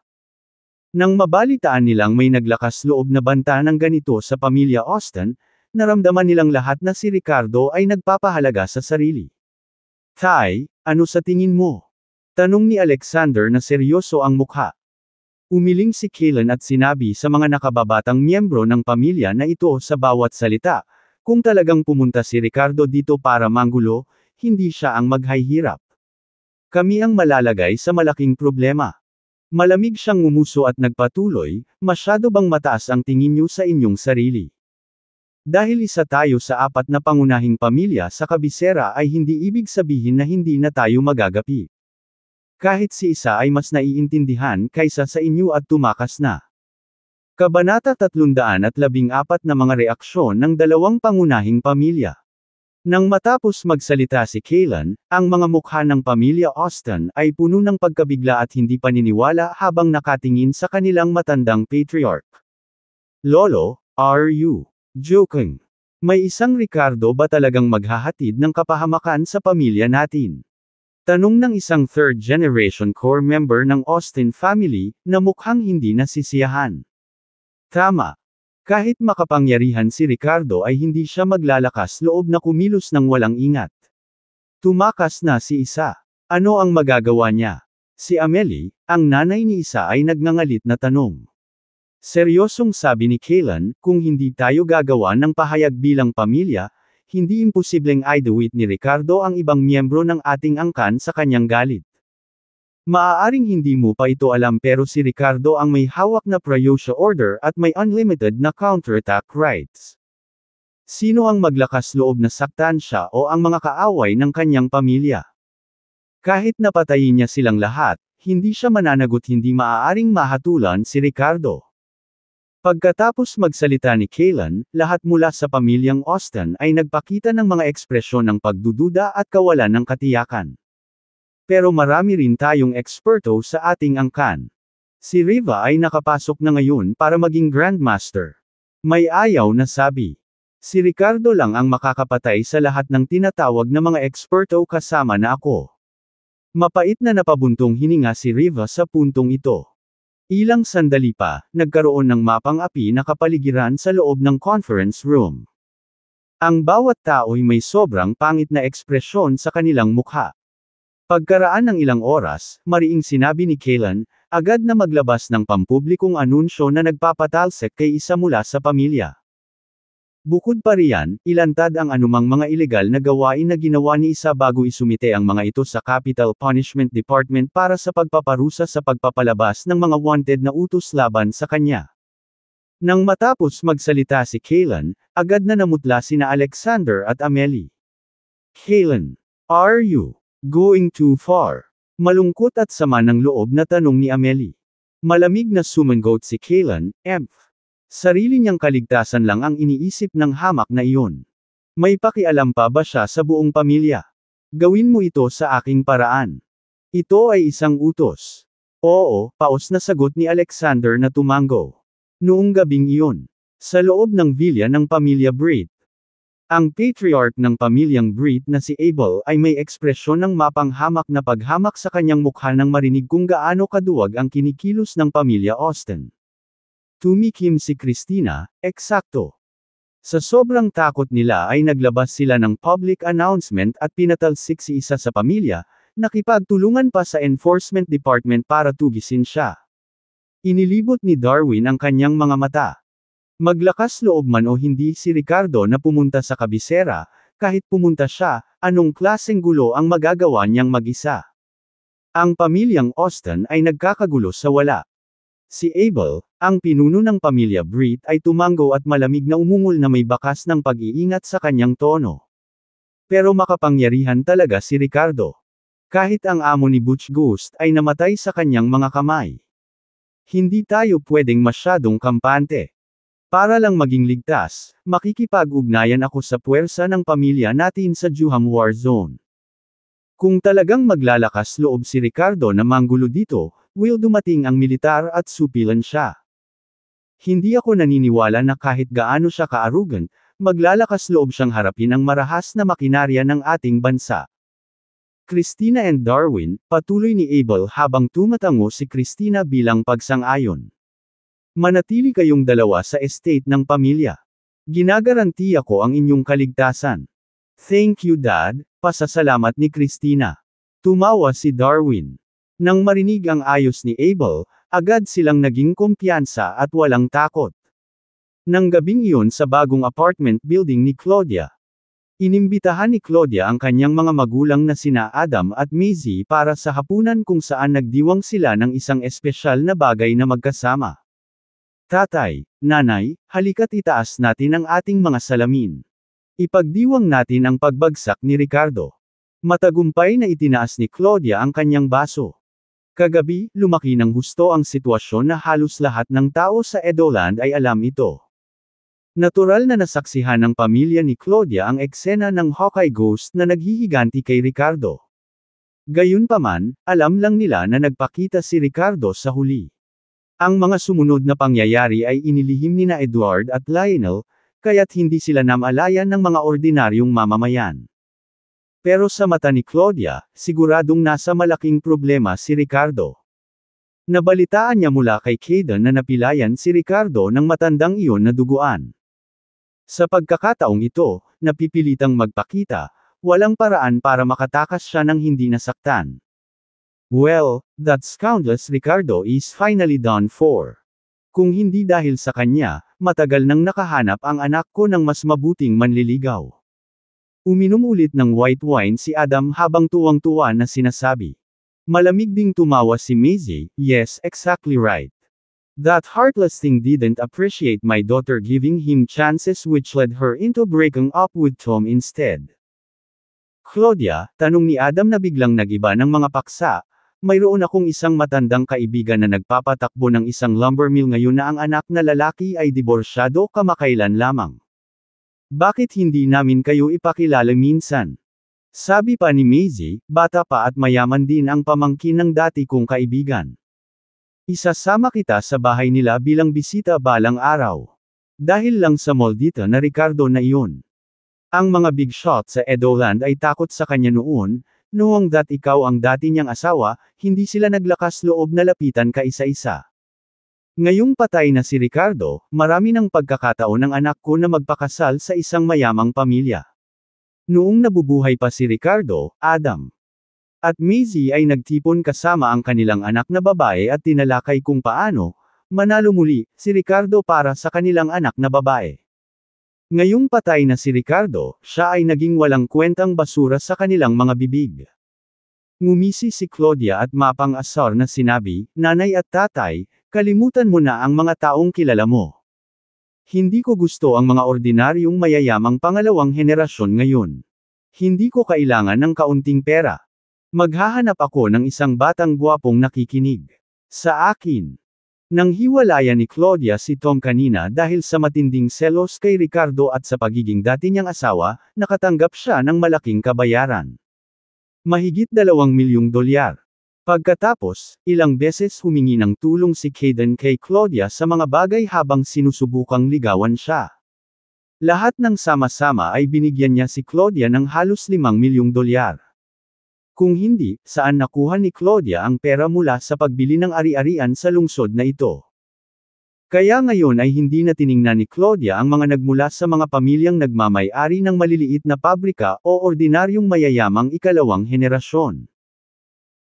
Nang mabalitaan nilang may naglakas loob na banta ng ganito sa pamilya Austin, naramdaman nilang lahat na si Ricardo ay nagpapahalaga sa sarili. Tay, ano sa tingin mo? Tanong ni Alexander na seryoso ang mukha. Umiling si Kaylan at sinabi sa mga nakababatang miyembro ng pamilya na ito sa bawat salita, kung talagang pumunta si Ricardo dito para manggulo, hindi siya ang maghihirap. Kami ang malalagay sa malaking problema. Malamig siyang ngumuso at nagpatuloy, masyado bang mataas ang tingin niyo sa inyong sarili? Dahil isa tayo sa 4 na pangunahing pamilya sa kabisera ay hindi ibig sabihin na hindi na tayo magagapi. Kahit si isa ay mas naiintindihan kaysa sa inyo at tumakas na. Kabanata 314 na mga reaksyon ng 2 pangunahing pamilya. Nang matapos magsalita si Kaylan, ang mga mukha ng pamilya Austin ay puno ng pagkabigla at hindi paniniwala habang nakatingin sa kanilang matandang patriarch. Lolo, are you joking? May isang Ricardo ba talagang maghahatid ng kapahamakan sa pamilya natin? Tanong ng isang third-generation core member ng Austin family, na mukhang hindi nasisiyahan. Tama. Kahit makapangyarihan si Ricardo ay hindi siya maglalakas loob na kumilos ng walang ingat. Tumakas na si Isa. Ano ang magagawa niya? Si Amelie, ang nanay ni Isa ay nagngangalit na tanong. Seryosong sabi ni Kaylan, kung hindi tayo gagawa ng pahayag bilang pamilya, hindi imposibleng iduwit ni Ricardo ang ibang miyembro ng ating angkan sa kanyang galit. Maaaring hindi mo pa ito alam pero si Ricardo ang may hawak na Prayosha Order at may unlimited na counterattack rights. Sino ang maglakas loob na saktan siya o ang mga kaaway ng kanyang pamilya? Kahit napatayin niya silang lahat, hindi siya mananagot, hindi maaaring mahatulan si Ricardo. Pagkatapos magsalita ni Kaylan, lahat mula sa pamilyang Austin ay nagpakita ng mga ekspresyon ng pagdududa at kawalan ng katiyakan. Pero marami rin tayong eksperto sa ating angkan. Si Riva ay nakapasok na ngayon para maging Grandmaster. May ayaw na sabi. Si Ricardo lang ang makakapatay sa lahat ng tinatawag na mga eksperto kasama na ako. Mapait na napabuntong hininga si Riva sa puntong ito. Ilang sandali pa, nagkaroon ng mapang api na kapaligiran sa loob ng conference room. Ang bawat tao'y may sobrang pangit na ekspresyon sa kanilang mukha. Pagkaraan ng ilang oras, mariing sinabi ni Kaylan, agad na maglabas ng pampublikong anunsyo na nagpapatalsik kay isa mula sa pamilya. Bukod pa riyan, ilantad ang anumang mga ilegal na gawain na ginawa ni isa bago isumite ang mga ito sa Capital Punishment Department para sa pagpaparusa sa pagpapalabas ng mga wanted na utos laban sa kanya. Nang matapos magsalita si Kaylan, agad na namutla sina Alexander at Amelie. Kaylan, are you going too far? Malungkot at sama ng loob na tanong ni Amelie. Malamig na sumangot si Kaylan, sarili niyang kaligtasan lang ang iniisip ng hamak na iyon. May pakialam pa ba siya sa buong pamilya? Gawin mo ito sa aking paraan. Ito ay isang utos. Oo, paos na sagot ni Alexander na tumango. Noong gabing iyon, sa loob ng villa ng pamilya Britt, ang patriarch ng pamilyang Britt na si Abel ay may ekspresyon ng mapanghamak na paghamak sa kanyang mukha nang marinig kung gaano kaduwag ang kinikilos ng pamilya Austen. Tumikim si Christina, eksakto. Sa sobrang takot nila ay naglabas sila ng public announcement at pinatalsik si isa sa pamilya, nakipagtulungan pa sa enforcement department para tugisin siya. Inilibot ni Darwin ang kanyang mga mata. Maglakas loob man o hindi si Ricardo na pumunta sa kabisera, kahit pumunta siya, anong klaseng gulo ang magagawa niyang mag-isa? Ang pamilyang Austen ay nagkakagulo sa wala. Si Abel, ang pinuno ng pamilya Britt ay tumango at malamig na umungol na may bakas ng pag-iingat sa kanyang tono. Pero makapangyarihan talaga si Ricardo. Kahit ang amo ni Butch Ghost ay namatay sa kanyang mga kamay. Hindi tayo pwedeng masyadong kampante. Para lang maging ligtas, makikipag-ugnayan ako sa puwersa ng pamilya natin sa Juham War Zone. Kung talagang maglalakas loob si Ricardo na manggulo dito, will dumating ang militar at supilan siya. Hindi ako naniniwala na kahit gaano siya ka-arrogant, maglalakas loob siyang harapin ang marahas na makinarya ng ating bansa. Christina and Darwin, patuloy ni Abel habang tumatango si Christina bilang pagsang-ayon. Manatili kayong dalawa sa estate ng pamilya. Ginagarantiya ko ang inyong kaligtasan. Thank you Dad, pasasalamat ni Christina. Tumawa si Darwin. Nang marinig ang ayos ni Abel, agad silang naging kumpiyansa at walang takot. Nang gabing iyon sa bagong apartment building ni Claudia, inimbitahan ni Claudia ang kanyang mga magulang na sina Adam at Maisie para sa hapunan kung saan nagdiwang sila ng isang espesyal na bagay na magkasama. Tatay, nanay, halika't itaas natin ang ating mga salamin. Ipagdiwang natin ang pagbagsak ni Ricardo. Matagumpay na itinaas ni Claudia ang kanyang baso. Kagabi, lumaki ng husto ang sitwasyon na halos lahat ng tao sa Edoland ay alam ito. Natural na nasaksihan ng pamilya ni Claudia ang eksena ng Hawkeye Ghost na naghihiganti kay Ricardo. Gayunpaman, alam lang nila na nagpakita si Ricardo sa huli. Ang mga sumunod na pangyayari ay inilihim nina Edward at Lionel, kaya't hindi sila namalayan ng mga ordinaryong mamamayan. Pero sa mata ni Claudia, siguradong nasa malaking problema si Ricardo. Nabalitaan niya mula kay Kayden na napilayan si Ricardo ng matandang iyon na duguan. Sa pagkakataong ito, napipilitang magpakita, walang paraan para makatakas siya ng hindi nasaktan. Well, that scoundrel Ricardo is finally done for. Kung hindi dahil sa kanya, matagal nang nakahanap ang anak ko ng mas mabuting manliligaw. Uminom ulit ng white wine si Adam habang tuwang-tuwa na sinasabi. Malamig ding tumawa si Maisie, yes, exactly right. That heartless thing didn't appreciate my daughter giving him chances which led her into breaking up with Tom instead. Claudia, tanong ni Adam na biglang nagiba ng mga paksa, mayroon akong isang matandang kaibigan na nagpapatakbo ng isang lumber mill ngayon na ang anak na lalaki ay diborsyado kamakailan lamang. Bakit hindi namin kayo ipakilala minsan? Sabi pa ni Maisie, bata pa at mayaman din ang pamangkin ng dati kong kaibigan. Isasama kita sa bahay nila bilang bisita balang araw. Dahil lang sa maldita na Ricardo na iyon. Ang mga big shot sa Edoland ay takot sa kanya noon, noong ikaw ang dati niyang asawa, hindi sila naglakas loob na lapitan ka isa-isa. Ngayong patay na si Ricardo, marami ng pagkakataon ng anak ko na magpakasal sa isang mayamang pamilya. Noong nabubuhay pa si Ricardo, Adam at Maisie ay nagtipon kasama ang kanilang anak na babae at tinalakay kung paano manalo muli si Ricardo para sa kanilang anak na babae. Ngayong patay na si Ricardo, siya ay naging walang kwentang basura sa kanilang mga bibig. Ngumisi si Claudia at mapang-asar na sinabi, "Nanay at tatay, kalimutan mo na ang mga taong kilala mo. Hindi ko gusto ang mga ordinaryong mayayamang pangalawang henerasyon ngayon. Hindi ko kailangan ng kaunting pera. Maghahanap ako ng isang batang gwapong nakikinig sa akin." Nang hiwalayan ni Claudia si Tom kanina dahil sa matinding selos kay Ricardo at sa pagiging dati niyang asawa, nakatanggap siya ng malaking kabayaran. Mahigit $2 milyong. Pagkatapos, ilang beses humingi ng tulong si Caden kay Claudia sa mga bagay habang sinusubukang ligawan siya. Lahat ng sama-sama ay binigyan niya si Claudia ng halos $5 milyong. Kung hindi, saan nakuha ni Claudia ang pera mula sa pagbili ng ari-arian sa lungsod na ito? Kaya ngayon ay hindi na tiningnan ni Claudia ang mga nagmula sa mga pamilyang nagmamay-ari ng maliliit na pabrika o ordinaryong mayayamang ikalawang henerasyon.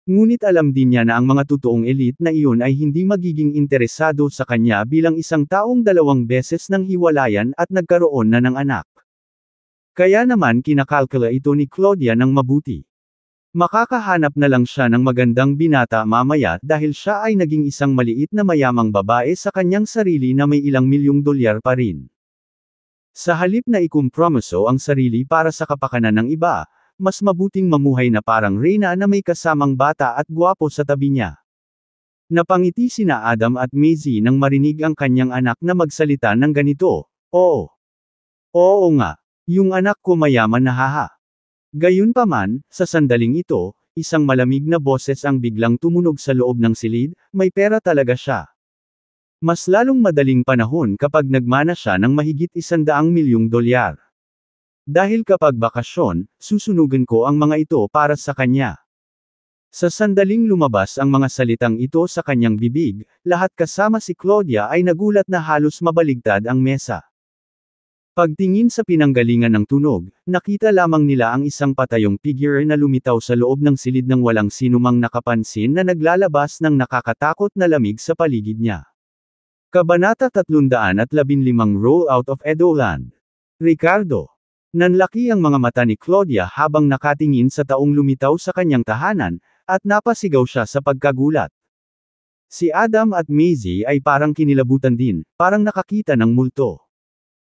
Ngunit alam din niya na ang mga totoong elite na iyon ay hindi magiging interesado sa kanya bilang isang taong 2 beses ng hiwalayan at nagkaroon na ng anak. Kaya naman kinakalkula ito ni Claudia ng mabuti. Makakahanap na lang siya ng magandang binata mamaya dahil siya ay naging isang maliit na mayamang babae sa kanyang sarili na may ilang $1 milyong pa rin. Sa halip na ikumpromiso ang sarili para sa kapakanan ng iba, mas mabuting mamuhay na parang reyna na may kasamang bata at gwapo sa tabi niya. Napangiti sina Adam at Maisie nang marinig ang kanyang anak na magsalita ng ganito, "Oo. Oo nga. Yung anak ko mayaman na haha." Gayunpaman, sa sandaling ito, isang malamig na boses ang biglang tumunog sa loob ng silid, "May pera talaga siya." Mas lalong madaling panahon kapag nagmana siya ng mahigit $100 milyong. Dahil kapag bakasyon, susunugan ko ang mga ito para sa kanya. Sa sandaling lumabas ang mga salitang ito sa kanyang bibig, lahat kasama si Claudia ay nagulat na halos mabaligtad ang mesa. Pagtingin sa pinanggalingan ng tunog, nakita lamang nila ang isang patayong figure na lumitaw sa loob ng silid ng walang sinumang nakapansin na naglalabas ng nakakatakot na lamig sa paligid niya. Kabanata 315 Roll out of Edoland. Ricardo. Nanlaki ang mga mata ni Claudia habang nakatingin sa taong lumitaw sa kanyang tahanan, at napasigaw siya sa pagkagulat. Si Adam at Maisie ay parang kinilabutan din, parang nakakita ng multo.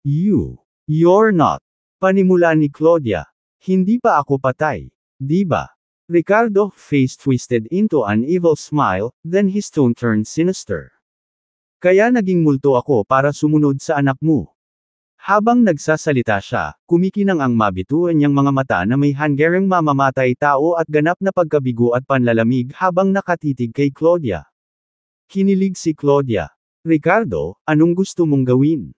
You're not. Panimula ni Claudia. Hindi pa ako patay. Di ba? Ricardo, face twisted into an evil smile, then his tone turned sinister. Kaya naging multo ako para sumunod sa anak mo. Habang nagsasalita siya, kumikinang ang mabituan niyang mga mata na may hanggarang mamamatay tao at ganap na pagkabigo at panlalamig habang nakatitig kay Claudia. Kinilig si Claudia. "Ricardo, anong gusto mong gawin?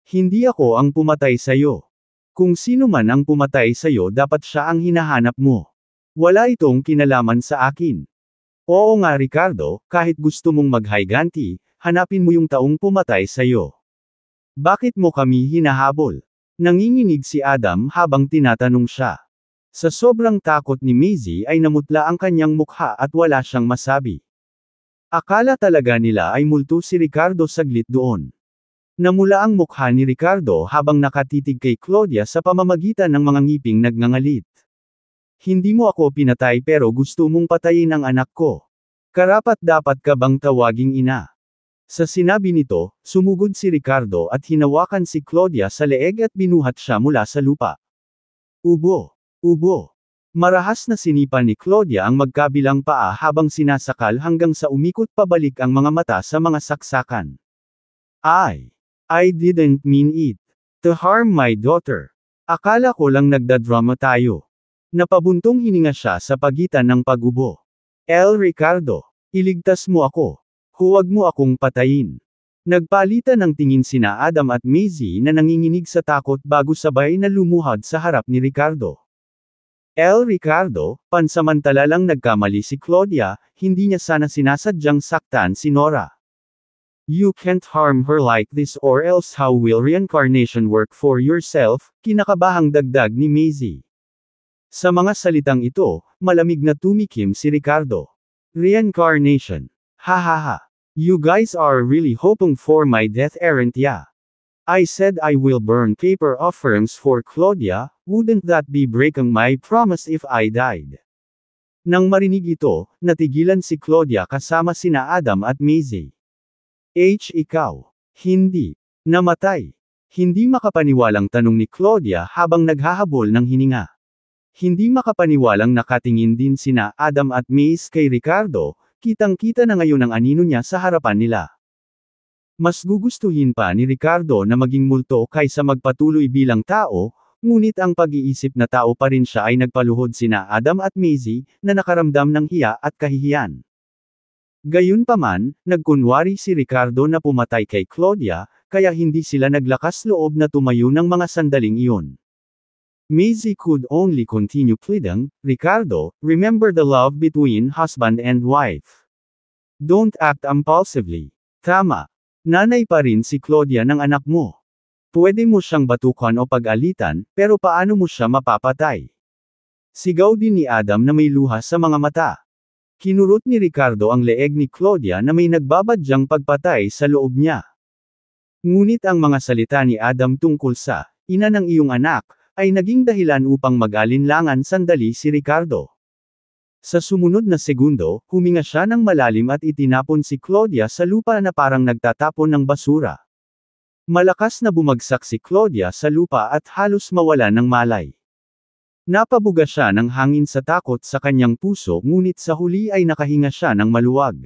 Hindi ako ang pumatay sa'yo. Kung sino man ang pumatay sa'yo dapat siya ang hinahanap mo. Wala itong kinalaman sa akin." "Oo nga Ricardo, kahit gusto mong maghiganti, hanapin mo yung taong pumatay sa'yo. Bakit mo kami hinahabol?" Nanginginig si Adam habang tinatanong siya. Sa sobrang takot ni Maisie ay namutla ang kanyang mukha at wala siyang masabi. Akala talaga nila ay multo si Ricardo saglit doon. Namula ang mukha ni Ricardo habang nakatitig kay Claudia sa pamamagitan ng mga ngiping nagngangalit. "Hindi mo ako pinatay pero gusto mong patayin ang anak ko. Karapat-dapat ka bang tawaging ina?" Sa sinabi nito, sumugod si Ricardo at hinawakan si Claudia sa leeg at binuhat siya mula sa lupa. Ubo. Ubo. Marahas na sinipa ni Claudia ang magkabilang paa habang sinasakal hanggang sa umikot pabalik ang mga mata sa mga saksakan. I didn't mean it. To harm my daughter. Akala ko lang nagdadrama tayo. Napabuntong hininga siya sa pagitan ng pag-ubo. Ricardo. Iligtas mo ako. Huwag mo akong patayin. Nagpalitan ng tingin sina Adam at Maisie na nanginginig sa takot bago sabay na lumuhad sa harap ni Ricardo. Ricardo, pansamantala lang nagkamali si Claudia, hindi niya sana sinasadyang saktan si Nora. You can't harm her like this or else how will reincarnation work for yourself, kinakabahang dagdag ni Maisie. Sa mga salitang ito, malamig na tumikim si Ricardo. Reincarnation. Hahaha. You guys are really hoping for my death, aren't ya? I said I will burn paper offerings for Claudia, wouldn't that be breaking my promise if I died? Nang marinig ito, natigilan si Claudia kasama sina Adam at Maisie. Ikaw. Hindi. Namatay. Hindi makapaniwalang tanong ni Claudia habang naghahabol ng hininga. Hindi makapaniwalang nakatingin din sina Adam at Maisie kay Ricardo, kitang-kita na ngayon ang anino niya sa harapan nila. Mas gugustuhin pa ni Ricardo na maging multo kaysa magpatuloy bilang tao, ngunit ang pag-iisip na tao pa rin siya ay nagpaluhod sina Adam at Maisie, na nakaramdam ng hiya at kahihiyan. Gayunpaman, nagkunwari si Ricardo na pumatay kay Claudia, kaya hindi sila naglakas loob na tumayo ng mga sandaling iyon. Maisie could only continue pleading, Ricardo, remember the love between husband and wife. Don't act impulsively. Tama. Nanay pa rin si Claudia ng anak mo. Pwede mo siyang batukan o pag-alitan, pero paano mo siya mapapatay? Sigaw din ni Adam na may luha sa mga mata. Kinurot ni Ricardo ang leeg ni Claudia na may nagbabadyang pagpatay sa loob niya. Ngunit ang mga salita ni Adam tungkol sa ina ng iyong anak ay naging dahilan upang mag-alinlangan sandali si Ricardo. Sa sumunod na segundo, huminga siya ng malalim at itinapon si Claudia sa lupa na parang nagtatapon ng basura. Malakas na bumagsak si Claudia sa lupa at halos mawala ng malay. Napabuga siya ng hangin sa takot sa kanyang puso ngunit sa huli ay nakahinga siya ng maluwag.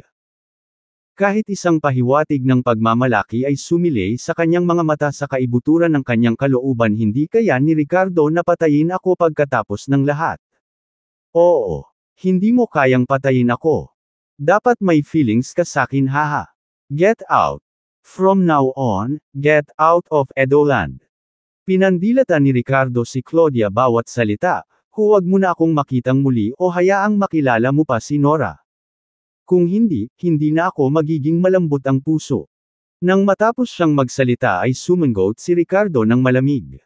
Kahit isang pahiwatig ng pagmamalaki ay sumilay sa kanyang mga mata sa kaibuturan ng kanyang kalooban, hindi kaya ni Ricardo na patayin ako pagkatapos ng lahat. Oo. Hindi mo kayang patayin ako. Dapat may feelings ka sakin, haha. Get out. From now on, get out of Edoland. Pinandilatan ni Ricardo si Claudia bawat salita, huwag mo na akong makitang muli o hayaang makilala mo pa si Nora. Kung hindi, hindi na ako magiging malambot ang puso. Nang matapos siyang magsalita ay sumangot si Ricardo ng malamig.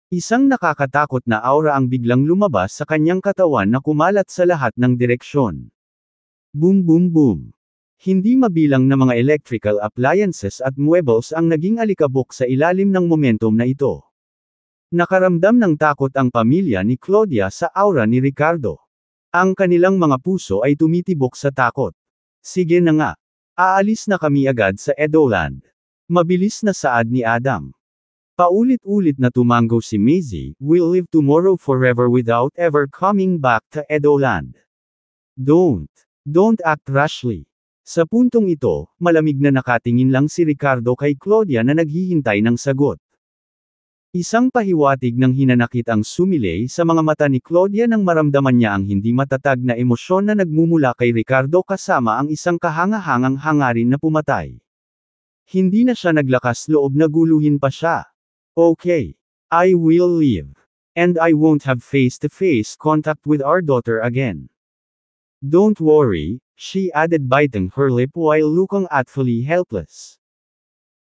Isang nakakatakot na aura ang biglang lumabas sa kanyang katawan na kumalat sa lahat ng direksyon. Boom boom boom. Hindi mabilang na mga electrical appliances at muebles ang naging alikabok sa ilalim ng momentum na ito. Nakaramdam ng takot ang pamilya ni Claudia sa aura ni Ricardo. Ang kanilang mga puso ay tumitibok sa takot. Sige na nga. Aalis na kami agad sa Edoland. Mabilis na saad ni Adam. Paulit-ulit na tumango si Maisie, we'll live tomorrow forever without ever coming back to Edoland. Don't act rashly. Sa puntong ito, malamig na nakatingin lang si Ricardo kay Claudia na naghihintay ng sagot. Isang pahiwatig ng hinanakit ang sumilay sa mga mata ni Claudia nang maramdaman niya ang hindi matatag na emosyon na nagmumula kay Ricardo kasama ang isang kahangahangang hangarin na pumatay. Hindi na siya naglakas loob na guluhin pa siya. Okay. I will leave. And I won't have face-to-face contact with our daughter again. Don't worry, she added, biting her lip while looking utterly helpless.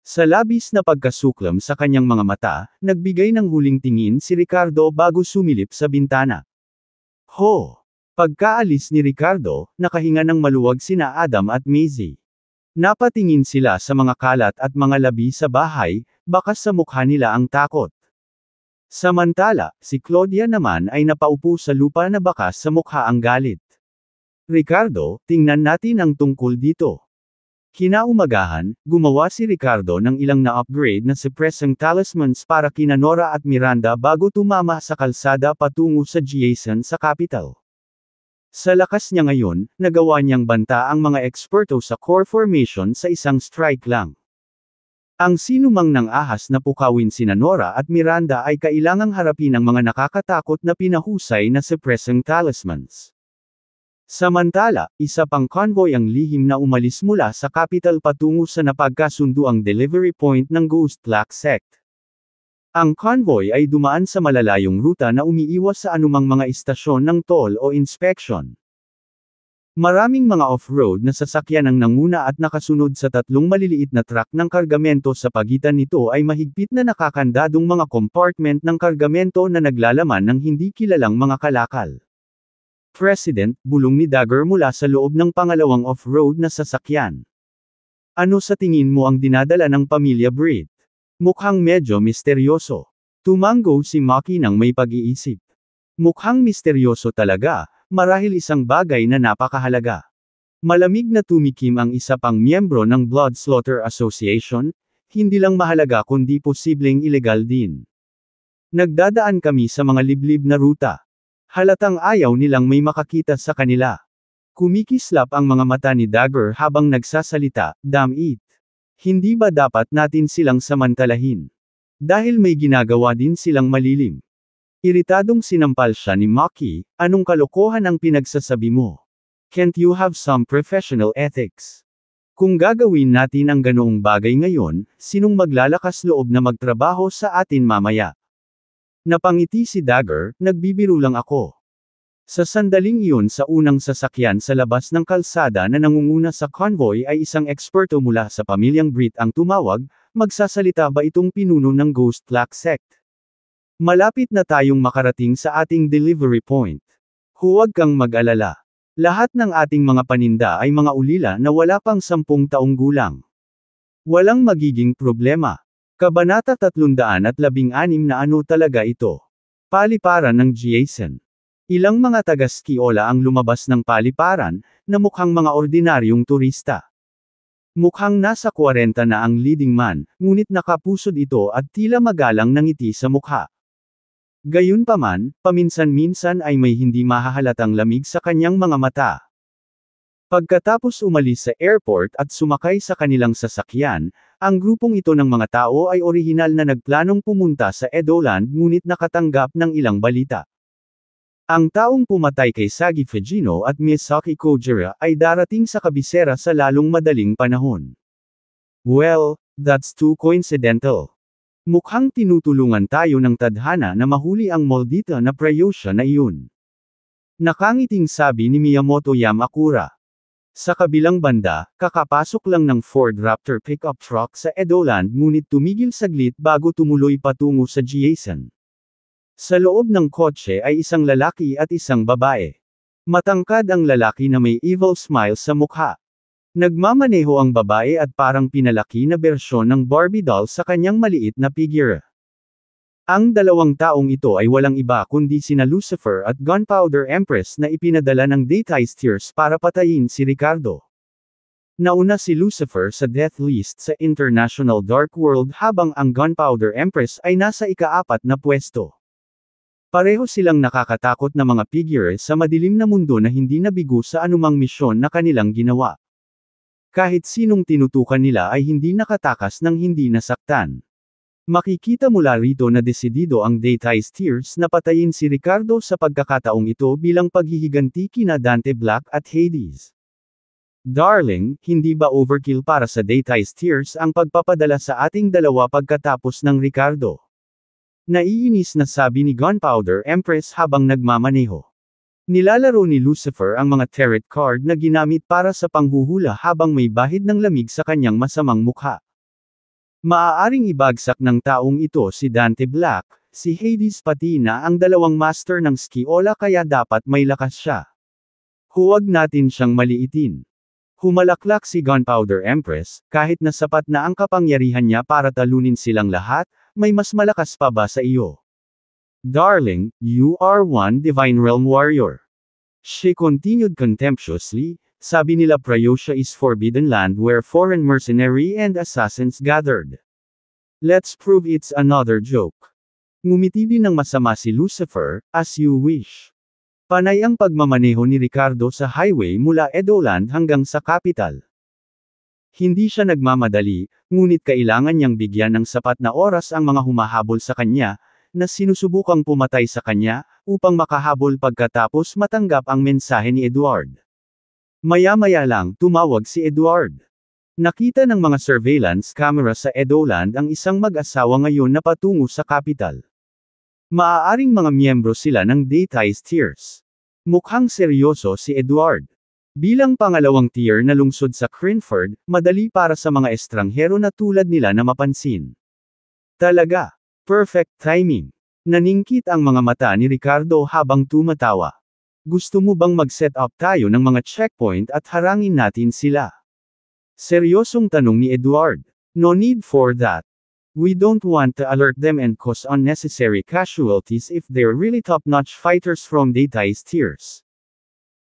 Sa labis na pagkasuklam sa kanyang mga mata, nagbigay ng huling tingin si Ricardo bago sumilip sa bintana. Ho! Pagkaalis ni Ricardo, nakahinga ng maluwag sina Adam at Maisie. Napatingin sila sa mga kalat at mga labi sa bahay, bakas sa mukha nila ang takot. Samantala, si Claudia naman ay napaupo sa lupa na bakas sa mukha ang galit. Ricardo, tingnan natin ang tungkol dito. Kinaumagahan, gumawa si Ricardo ng ilang na-upgrade na suppressing talismans para kina Nora at Miranda bago tumama sa kalsada patungo sa Jason sa capital. Sa lakas niya ngayon, nagawa niyang banta ang mga eksperto sa core formation sa isang strike lang. Ang sinumang nang ahas na pukawin sina Nora at Miranda ay kailangang harapin ang mga nakakatakot na pinahusay na suppressing talismans. Samantala, isa pang convoy ang lihim na umalis mula sa capital patungo sa napagkasunduang delivery point ng Ghost Black Sect. Ang convoy ay dumaan sa malalayong ruta na umiiwas sa anumang mga istasyon ng toll o inspection. Maraming mga off-road na sasakyan ang nanguna at nakasunod sa tatlong maliliit na truck ng kargamento, sa pagitan nito ay mahigpit na nakakandadong mga compartment ng kargamento na naglalaman ng hindi kilalang mga kalakal. President, bulong ni Dagger mula sa loob ng pangalawang off-road na sasakyan. Ano sa tingin mo ang dinadala ng pamilya Britt? Mukhang medyo misteryoso. Tumango si Maki nang may pag-iisip. Mukhang misteryoso talaga, marahil isang bagay na napakahalaga. Malamig na tumikim ang isa pang miyembro ng Blood Slaughter Association, hindi lang mahalaga kundi posibleng ilegal din. Nagdadaan kami sa mga liblib na ruta. Halatang ayaw nilang may makakita sa kanila. Kumikislap ang mga mata ni Dagger habang nagsasalita, "Damn it. Hindi ba dapat natin silang samantalahin? Dahil may ginagawa din silang malilim." Iritadong sinampal siya ni Maki, "Anong kalokohan ang pinagsasabi mo? Can't you have some professional ethics? Kung gagawin natin ang ganoong bagay ngayon, sinong maglalakas loob na magtrabaho sa atin mamaya?" Napangiti si Dagger, "Nagbibiro lang ako." Sa sandaling iyon, sa unang sasakyan sa labas ng kalsada na nangunguna sa convoy ay isang eksperto mula sa pamilyang Britt ang tumawag. Magsasalita ba itong pinuno ng Ghost Black Sect? "Malapit na tayong makarating sa ating delivery point. Huwag kang mag-alala. Lahat ng ating mga paninda ay mga ulila na wala pang 10 taong gulang. Walang magiging problema." Kabanata 316 na ano talaga ito? Paliparan ng Jason. Ilang mga taga-skiola ang lumabas ng paliparan, na mukhang mga ordinaryong turista. Mukhang nasa 40 na ang leading man, ngunit nakapusod ito at tila magalang na ngiti sa mukha. Gayunpaman, paminsan-minsan ay may hindi mahahalatang lamig sa kanyang mga mata. Pagkatapos umalis sa airport at sumakay sa kanilang sasakyan, ang grupong ito ng mga tao ay orihinal na nagplanong pumunta sa Edoland ngunit nakatanggap ng ilang balita. Ang taong pumatay kay Sagi Fujino at Misaki Kojira ay darating sa kabisera sa lalong madaling panahon. Well, that's too coincidental. Mukhang tinutulungan tayo ng tadhana na mahuli ang maldita na Prayosha na iyon. Nakangiting sabi ni Miyamoto Yamakura. Sa kabilang banda, kakapasok lang ng Ford Raptor pickup truck sa Edoland ngunit tumigil saglit bago tumuloy patungo sa Jason. Sa loob ng kotse ay isang lalaki at isang babae. Matangkad ang lalaki na may evil smile sa mukha. Nagmamaneho ang babae at parang pinalaki na bersyon ng Barbie doll sa kanyang maliit na figure. Ang dalawang taong ito ay walang iba kundi sina Lucifer at Gunpowder Empress na ipinadala ng Daytime Tears para patayin si Ricardo. Nauna si Lucifer sa death list sa International Dark World habang ang Gunpowder Empress ay nasa ika-4 na pwesto. Pareho silang nakakatakot na mga figure sa madilim na mundo na hindi nabigo sa anumang misyon na kanilang ginawa. Kahit sinong tinutukan nila ay hindi nakatakas ng hindi nasaktan. Makikita mula rito na desidido ang Daytime Tears na patayin si Ricardo sa pagkakataong ito bilang paghihiganti kina Dante Black at Hades. Darling, hindi ba overkill para sa Daytime Tears ang pagpapadala sa ating dalawa pagkatapos ng Ricardo? Naiinis na sabi ni Gunpowder Empress habang nagmamaneho. Nilalaro ni Lucifer ang mga tarot card na ginamit para sa panghuhula habang may bahid ng lamig sa kanyang masamang mukha. Maaaring ibagsak ng taong ito si Dante Black, si Hades pati na ang dalawang master ng skiola kaya dapat may lakas siya. Huwag natin siyang maliitin. Humalaklak si Gunpowder Empress, kahit na sapat na ang kapangyarihan niya para talunin silang lahat, may mas malakas pa ba sa iyo? Darling, you are one divine realm warrior. She continued contemptuously. Sabi nila Prayosha is forbidden land where foreign mercenary and assassins gathered. Let's prove it's another joke. Ngumiti din ng masama si Lucifer, as you wish. Panay ang pagmamaneho ni Ricardo sa highway mula Edoland hanggang sa capital. Hindi siya nagmamadali, ngunit kailangan niyang bigyan ng sapat na oras ang mga humahabol sa kanya, na sinusubukang pumatay sa kanya, upang makahabol pagkatapos matanggap ang mensahe ni Edward. Maya-maya lang, tumawag si Edward. Nakita ng mga surveillance camera sa Edoland ang isang mag-asawa ngayon na patungo sa capital. Maaaring mga miyembro sila ng Daytime Tears. Mukhang seryoso si Edward. Bilang pangalawang tier na lungsod sa Crinford, madali para sa mga estranghero na tulad nila na mapansin. Talaga. Perfect timing. Naningkit ang mga mata ni Ricardo habang tumatawa. Gusto mo bang mag-set up tayo ng mga checkpoint at harangin natin sila? Seryosong tanong ni Edward. No need for that. We don't want to alert them and cause unnecessary casualties if they're really top-notch fighters from Datai's tiers.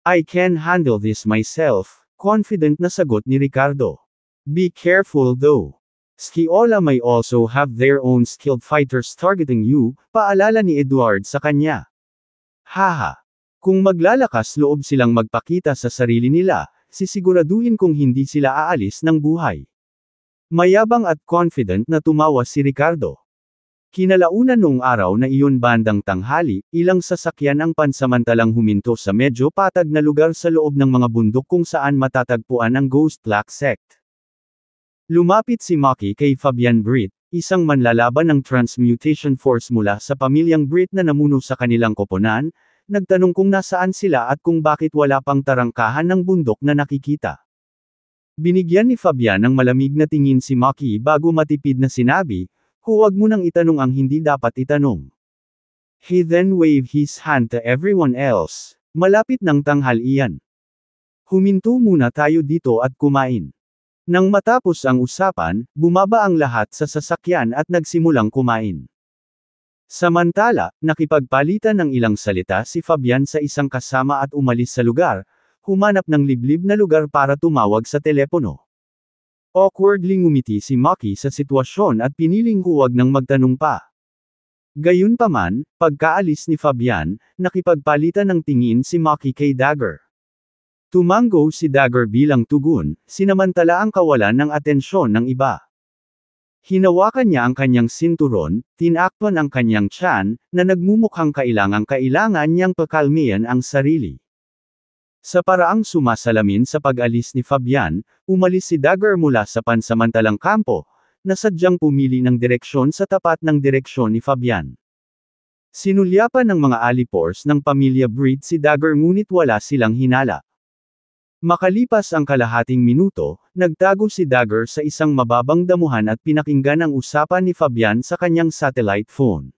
I can handle this myself, confident na sagot ni Ricardo. Be careful though. Skiola may also have their own skilled fighters targeting you, paalala ni Edward sa kanya. Haha. Kung maglalakas loob silang magpakita sa sarili nila, sisiguraduhin kong hindi sila aalis ng buhay. Mayabang at confident na tumawa si Ricardo. Kinalaunan noong araw na iyon bandang tanghali, ilang sasakyan ang pansamantalang huminto sa medyo patag na lugar sa loob ng mga bundok kung saan matatagpuan ang Ghost Black Sect. Lumapit si Maki kay Fabian Britt, isang manlalaban ng Transmutation Force mula sa pamilyang Britt na namuno sa kanilang koponan, nagtanong kung nasaan sila at kung bakit wala pang tarangkahan ng bundok na nakikita. Binigyan ni Fabian ng malamig na tingin si Maki bago matipid na sinabi, huwag mo nang itanong ang hindi dapat itanong. He then waved his hand to everyone else. Malapit ng tanghalian. Huminto muna tayo dito at kumain. Nang matapos ang usapan, bumaba ang lahat sa sasakyan at nagsimulang kumain. Samantala, nakipagpalitan ng ilang salita si Fabian sa isang kasama at umalis sa lugar, humanap ng liblib na lugar para tumawag sa telepono. Awkwardly ngumiti si Maki sa sitwasyon at piniling huwag nang magtanong pa. Gayunpaman, pagkaalis ni Fabian, nakipagpalitan ng tingin si Maki kay Dagger. Tumango si Dagger bilang tugon, sinamantala ang kawalan ng atensyon ng iba. Hinawakan niya ang kanyang sinturon, tinakpan ang kanyang tiyan, na nagmumukhang kailangan niyang pakalmihan ang sarili. Sa paraang sumasalamin sa pag-alis ni Fabian, umalis si Dagger mula sa pansamantalang kampo, na sadyang pumili ng direksyon sa tapat ng direksyon ni Fabian. Sinulyapan ng mga alipors ng pamilya Britt si Dagger ngunit wala silang hinala. Makalipas ang kalahating minuto, nagtago si Dagger sa isang mababang damuhan at pinakinggan ang usapan ni Fabian sa kanyang satellite phone.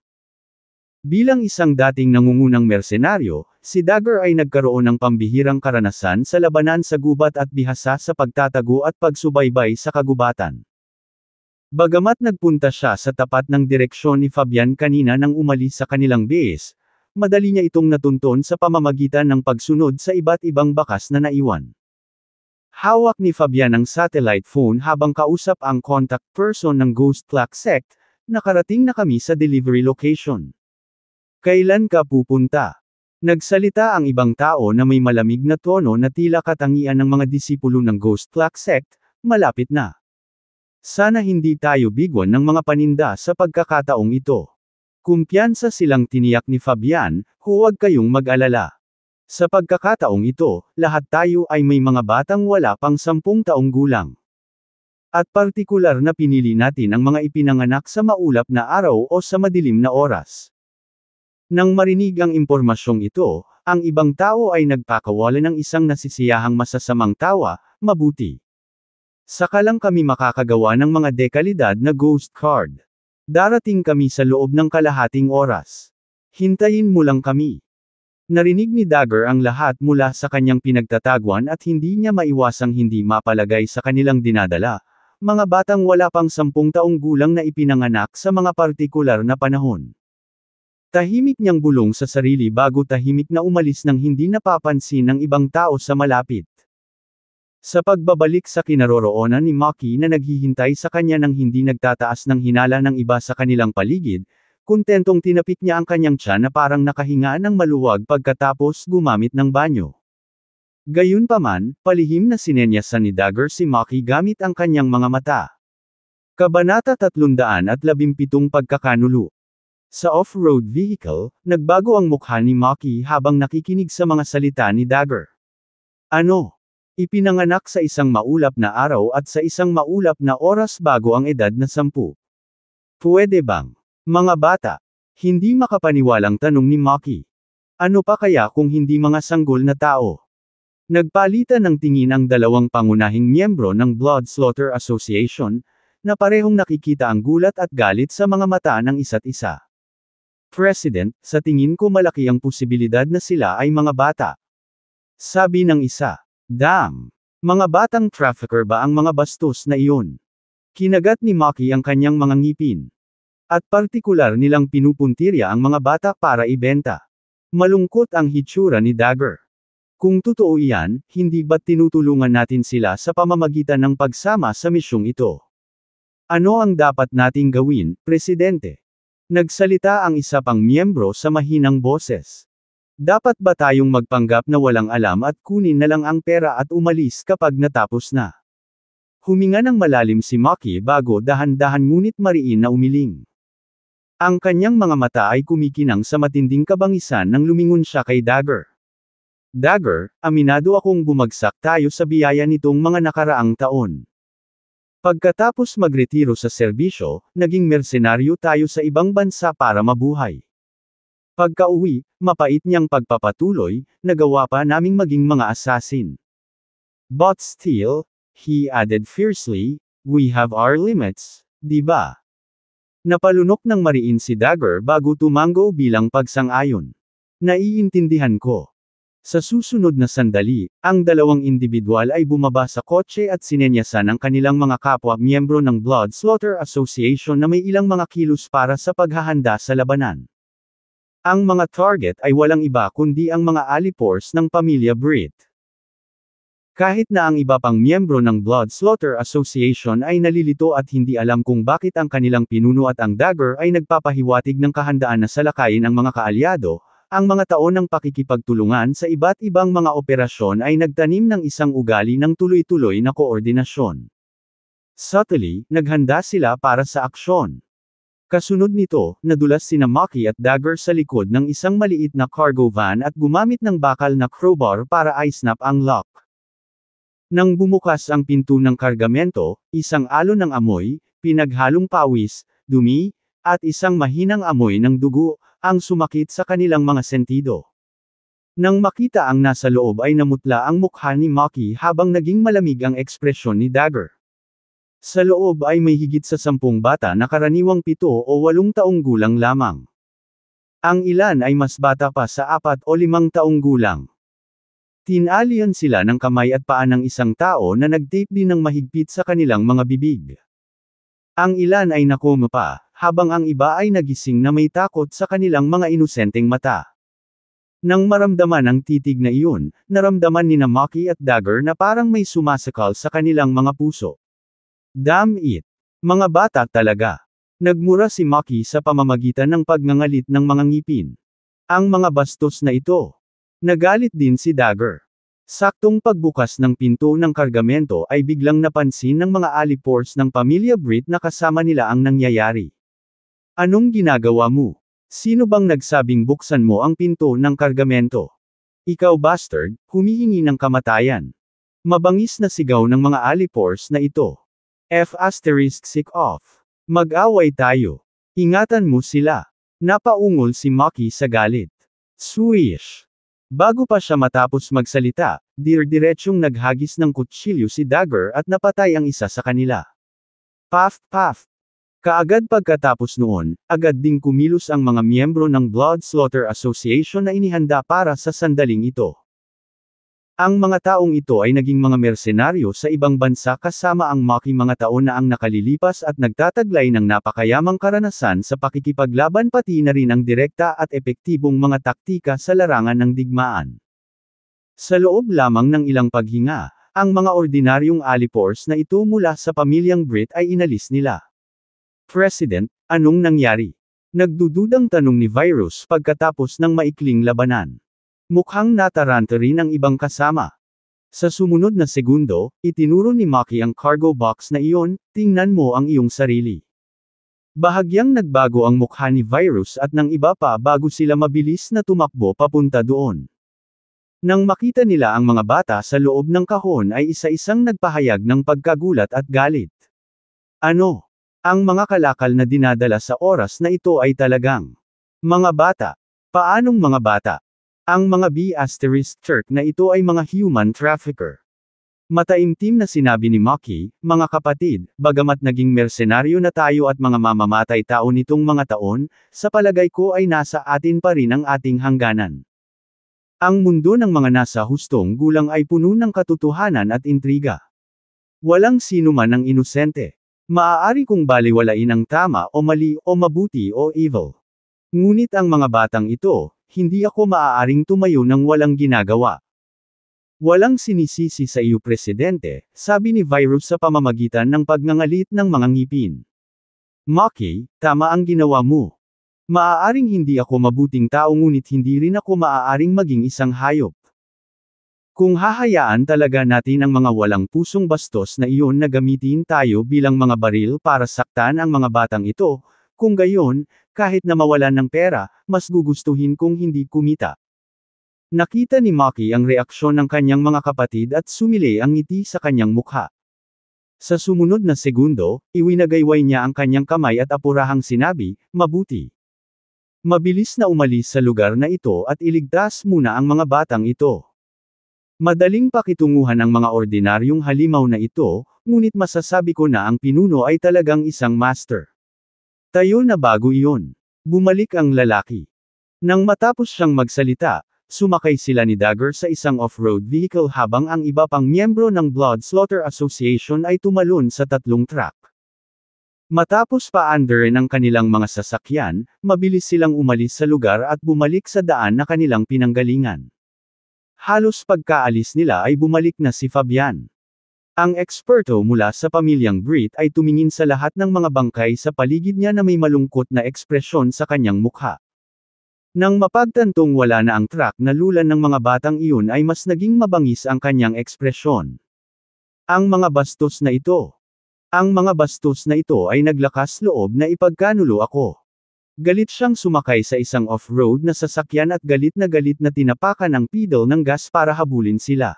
Bilang isang dating nangungunang mersenaryo, si Dagger ay nagkaroon ng pambihirang karanasan sa labanan sa gubat at bihasa sa pagtatago at pagsubaybay sa kagubatan. Bagamat nagpunta siya sa tapat ng direksyon ni Fabian kanina nang umalis sa kanilang base, madali niya itong natunton sa pamamagitan ng pagsunod sa iba't ibang bakas na naiwan. Hawak ni Fabian ang satellite phone habang kausap ang contact person ng Ghost Black Sect, nakarating na kami sa delivery location. Kailan ka pupunta? Nagsalita ang ibang tao na may malamig na tono na tila katangian ng mga disipulo ng Ghost Black Sect, malapit na. Sana hindi tayo bigwan ng mga paninda sa pagkakataong ito. Kumpiyansa silang tiniyak ni Fabian, huwag kayong mag-alala. Sa pagkakataong ito, lahat tayo ay may mga batang wala pang 10 taong gulang. At partikular na pinili natin ang mga ipinanganak sa maulap na araw o sa madilim na oras. Nang marinig ang impormasyong ito, ang ibang tao ay nagpakawalan ng isang nasisiyahang masasamang tawa, mabuti. Saka lang kami makakagawa ng mga dekalidad na ghost card. Darating kami sa loob ng kalahating oras. Hintayin mo lang kami. Narinig ni Dagger ang lahat mula sa kanyang pinagtatagwan at hindi niya maiwasang hindi mapalagay sa kanilang dinadala, mga batang wala pang 10 taong gulang na ipinanganak sa mga partikular na panahon. Tahimik niyang bulong sa sarili bago tahimik na umalis nang hindi napapansin ng ibang tao sa malapit. Sa pagbabalik sa kinaroroonan ni Maki na naghihintay sa kanya nang hindi nagtataas ng hinala ng iba sa kanilang paligid, kontentong tinapik niya ang kanyang tiyan na parang nakahinga ng maluwag pagkatapos gumamit ng banyo. Gayunpaman, palihim na sinenyasan ni Dagger si Maki gamit ang kanyang mga mata. Kabanata 317 Pagkakanulo. Sa off-road vehicle, nagbago ang mukha ni Maki habang nakikinig sa mga salita ni Dagger. Ano? Ipinanganak sa isang maulap na araw at sa isang maulap na oras bago ang edad na 10. Pwede bang? Mga bata. Hindi makapaniwalang tanong ni Maki. Ano pa kaya kung hindi mga sanggol na tao? Nagpalitan ng tingin ang dalawang pangunahing miyembro ng Blood Slaughter Association, na parehong nakikita ang gulat at galit sa mga mata ng isa't isa. President, sa tingin ko malaki ang posibilidad na sila ay mga bata. Sabi ng isa. Damn! Mga batang trafficker ba ang mga bastos na iyon? Kinagat ni Maki ang kanyang mga ngipin. At partikular nilang pinupuntirya ang mga bata para ibenta. Malungkot ang hitsura ni Dagger. Kung totoo iyan, hindi ba't tinutulungan natin sila sa pamamagitan ng pagsama sa misyong ito? Ano ang dapat nating gawin, Presidente? Nagsalita ang isa pang miyembro sa mahinang boses. Dapat ba tayong magpanggap na walang alam at kunin na lang ang pera at umalis kapag natapos na? Huminga ng malalim si Maki bago dahan-dahan ngunit mariin na umiling. Ang kanyang mga mata ay kumikinang sa matinding kabangisan nang lumingon siya kay Dagger. Dagger, aminado akong bumagsak tayo sa biyaya nitong mga nakaraang taon. Pagkatapos magretiro sa serbisyo, naging mersenaryo tayo sa ibang bansa para mabuhay. Pagka-uwi, mapait niyang pagpapatuloy, nagawa pa naming maging mga assassin. But still, he added fiercely, we have our limits, di ba? Napalunok ng mariin si Dagger bago tumango bilang pagsang-ayon. Naiintindihan ko. Sa susunod na sandali, ang dalawang individual ay bumaba sa kotse at sinenyasan ang kanilang mga kapwa-miyembro ng Blood Slaughter Association na may ilang mga kilos para sa paghahanda sa labanan. Ang mga target ay walang iba kundi ang mga alipores ng pamilya Britt. Kahit na ang iba pang miyembro ng Blood Slaughter Association ay nalilito at hindi alam kung bakit ang kanilang pinuno at ang Dagger ay nagpapahiwatig ng kahandaan na salakayin ang mga kaalyado, ang mga taon ng pakikipagtulungan sa iba't ibang mga operasyon ay nagtanim ng isang ugali ng tuloy-tuloy na koordinasyon. Subtly, naghanda sila para sa aksyon. Kasunod nito, nadulas sina Maki at Dagger sa likod ng isang maliit na cargo van at gumamit ng bakal na crowbar para i-snap ang lock. Nang bumukas ang pinto ng kargamento, isang alon ng amoy, pinaghalong pawis, dumi, at isang mahinang amoy ng dugo, ang sumakit sa kanilang mga sentido. Nang makita ang nasa loob ay namutla ang mukha ni Maki habang naging malamig ang ekspresyon ni Dagger. Sa loob ay may higit sa 10 bata na karaniwang 7 o 8 taong gulang lamang. Ang ilan ay mas bata pa sa 4 o 5 taong gulang. Tinalian sila ng kamay at paa ng isang tao na nagtape din ng mahigpit sa kanilang mga bibig. Ang ilan ay nakoma pa, habang ang iba ay nagising na may takot sa kanilang mga inosenteng mata. Nang maramdaman ang titig na iyon, naramdaman ni Maki at Dagger na parang may sumasakal sa kanilang mga puso. Damn it! Mga bata talaga. Nagmura si Maki sa pamamagitan ng pagngangalit ng mga ngipin. Ang mga bastos na ito. Nagalit din si Dagger. Saktong pagbukas ng pinto ng kargamento ay biglang napansin ng mga alipores ng pamilya Britt na kasama nila ang nangyayari. Anong ginagawa mo? Sino bang nagsabing buksan mo ang pinto ng kargamento? Ikaw bastard, humihingi ng kamatayan. Mabangis na sigaw ng mga alipores na ito. F*** off. Mag-away tayo. Ingatan mo sila. Napaungol si Maki sa galit. Swish! Bago pa siya matapos magsalita, diretsyong naghagis ng kutsilyo si Dagger at napatay ang isa sa kanila. Puff, puff. Kaagad pagkatapos noon, agad ding kumilos ang mga miyembro ng Blood Slaughter Association na inihanda para sa sandaling ito. Ang mga taong ito ay naging mga mersenaryo sa ibang bansa kasama ang Maki mga taon na ang nakalilipas at nagtataglay ng napakayamang karanasan sa pakikipaglaban pati na rin ang direkta at epektibong mga taktika sa larangan ng digmaan. Sa loob lamang ng ilang paghinga, ang mga ordinaryong alipores na ito mula sa pamilyang Britt ay inalis nila. President, anong nangyari? Nagdududang tanong ni Virus pagkatapos ng maikling labanan. Mukhang nataranta rin ang ibang kasama. Sa sumunod na segundo, itinuro ni Maki ang cargo box na iyon, tingnan mo ang iyong sarili. Bahagyang nagbago ang mukha ni Virus at ng iba pa bago sila mabilis na tumakbo papunta doon. Nang makita nila ang mga bata sa loob ng kahon ay isa-isang nagpahayag ng pagkagulat at galit. Ano? Ang mga kalakal na dinadala sa oras na ito ay talagang mga bata. Paanong mga bata? Ang mga B*Turk na ito ay mga human trafficker. Mataimtim na sinabi ni Maki, mga kapatid, bagamat naging mersenaryo na tayo at mga mamamatay tao nitong mga taon, sa palagay ko ay nasa atin pa rin ang ating hangganan. Ang mundo ng mga nasa hustong gulang ay puno ng katotohanan at intriga. Walang sino man ang inosente. Maaari kong baliwalain ang tama o mali o mabuti o evil. Ngunit ang mga batang ito, hindi ako maaaring tumayo ng walang ginagawa. Walang sinisisi sa iyo presidente, sabi ni Virus sa pamamagitan ng pagngangalit ng mga ngipin. Maki, tama ang ginawa mo. Maaaring hindi ako mabuting tao ngunit hindi rin ako maaaring maging isang hayop. Kung hahayaan talaga natin ang mga walang pusong bastos na iyon na gamitin tayo bilang mga baril para saktan ang mga batang ito, kung gayon, kahit na mawalan ng pera, mas gugustuhin kong hindi kumita. Nakita ni Maki ang reaksyon ng kanyang mga kapatid at sumili ang ngiti sa kanyang mukha. Sa sumunod na segundo, iwinagayway niya ang kanyang kamay at apurahang sinabi, mabuti. Mabilis na umalis sa lugar na ito at iligtas muna ang mga batang ito. Madaling pakitunguhan ang mga ordinaryong halimaw na ito, ngunit masasabi ko na ang pinuno ay talagang isang master. Tayo na bago iyon. Bumalik ang lalaki. Nang matapos siyang magsalita, sumakay sila ni Dagger sa isang off-road vehicle habang ang iba pang miyembro ng Blood Slaughter Association ay tumalon sa tatlong truck. Matapos paandarin ang kanilang mga sasakyan, mabilis silang umalis sa lugar at bumalik sa daan na kanilang pinanggalingan. Halos pagkaalis nila ay bumalik na si Fabian. Ang eksperto mula sa pamilyang Brit ay tumingin sa lahat ng mga bangkay sa paligid niya na may malungkot na ekspresyon sa kanyang mukha. Nang mapagtantong wala na ang truck na lulan ng mga batang iyon ay mas naging mabangis ang kanyang ekspresyon. Ang mga bastos na ito. Ang mga bastos na ito ay naglakas loob na ipagkanulo ako. Galit siyang sumakay sa isang off-road na sasakyan at galit na tinapakan ang pedal ng gas para habulin sila.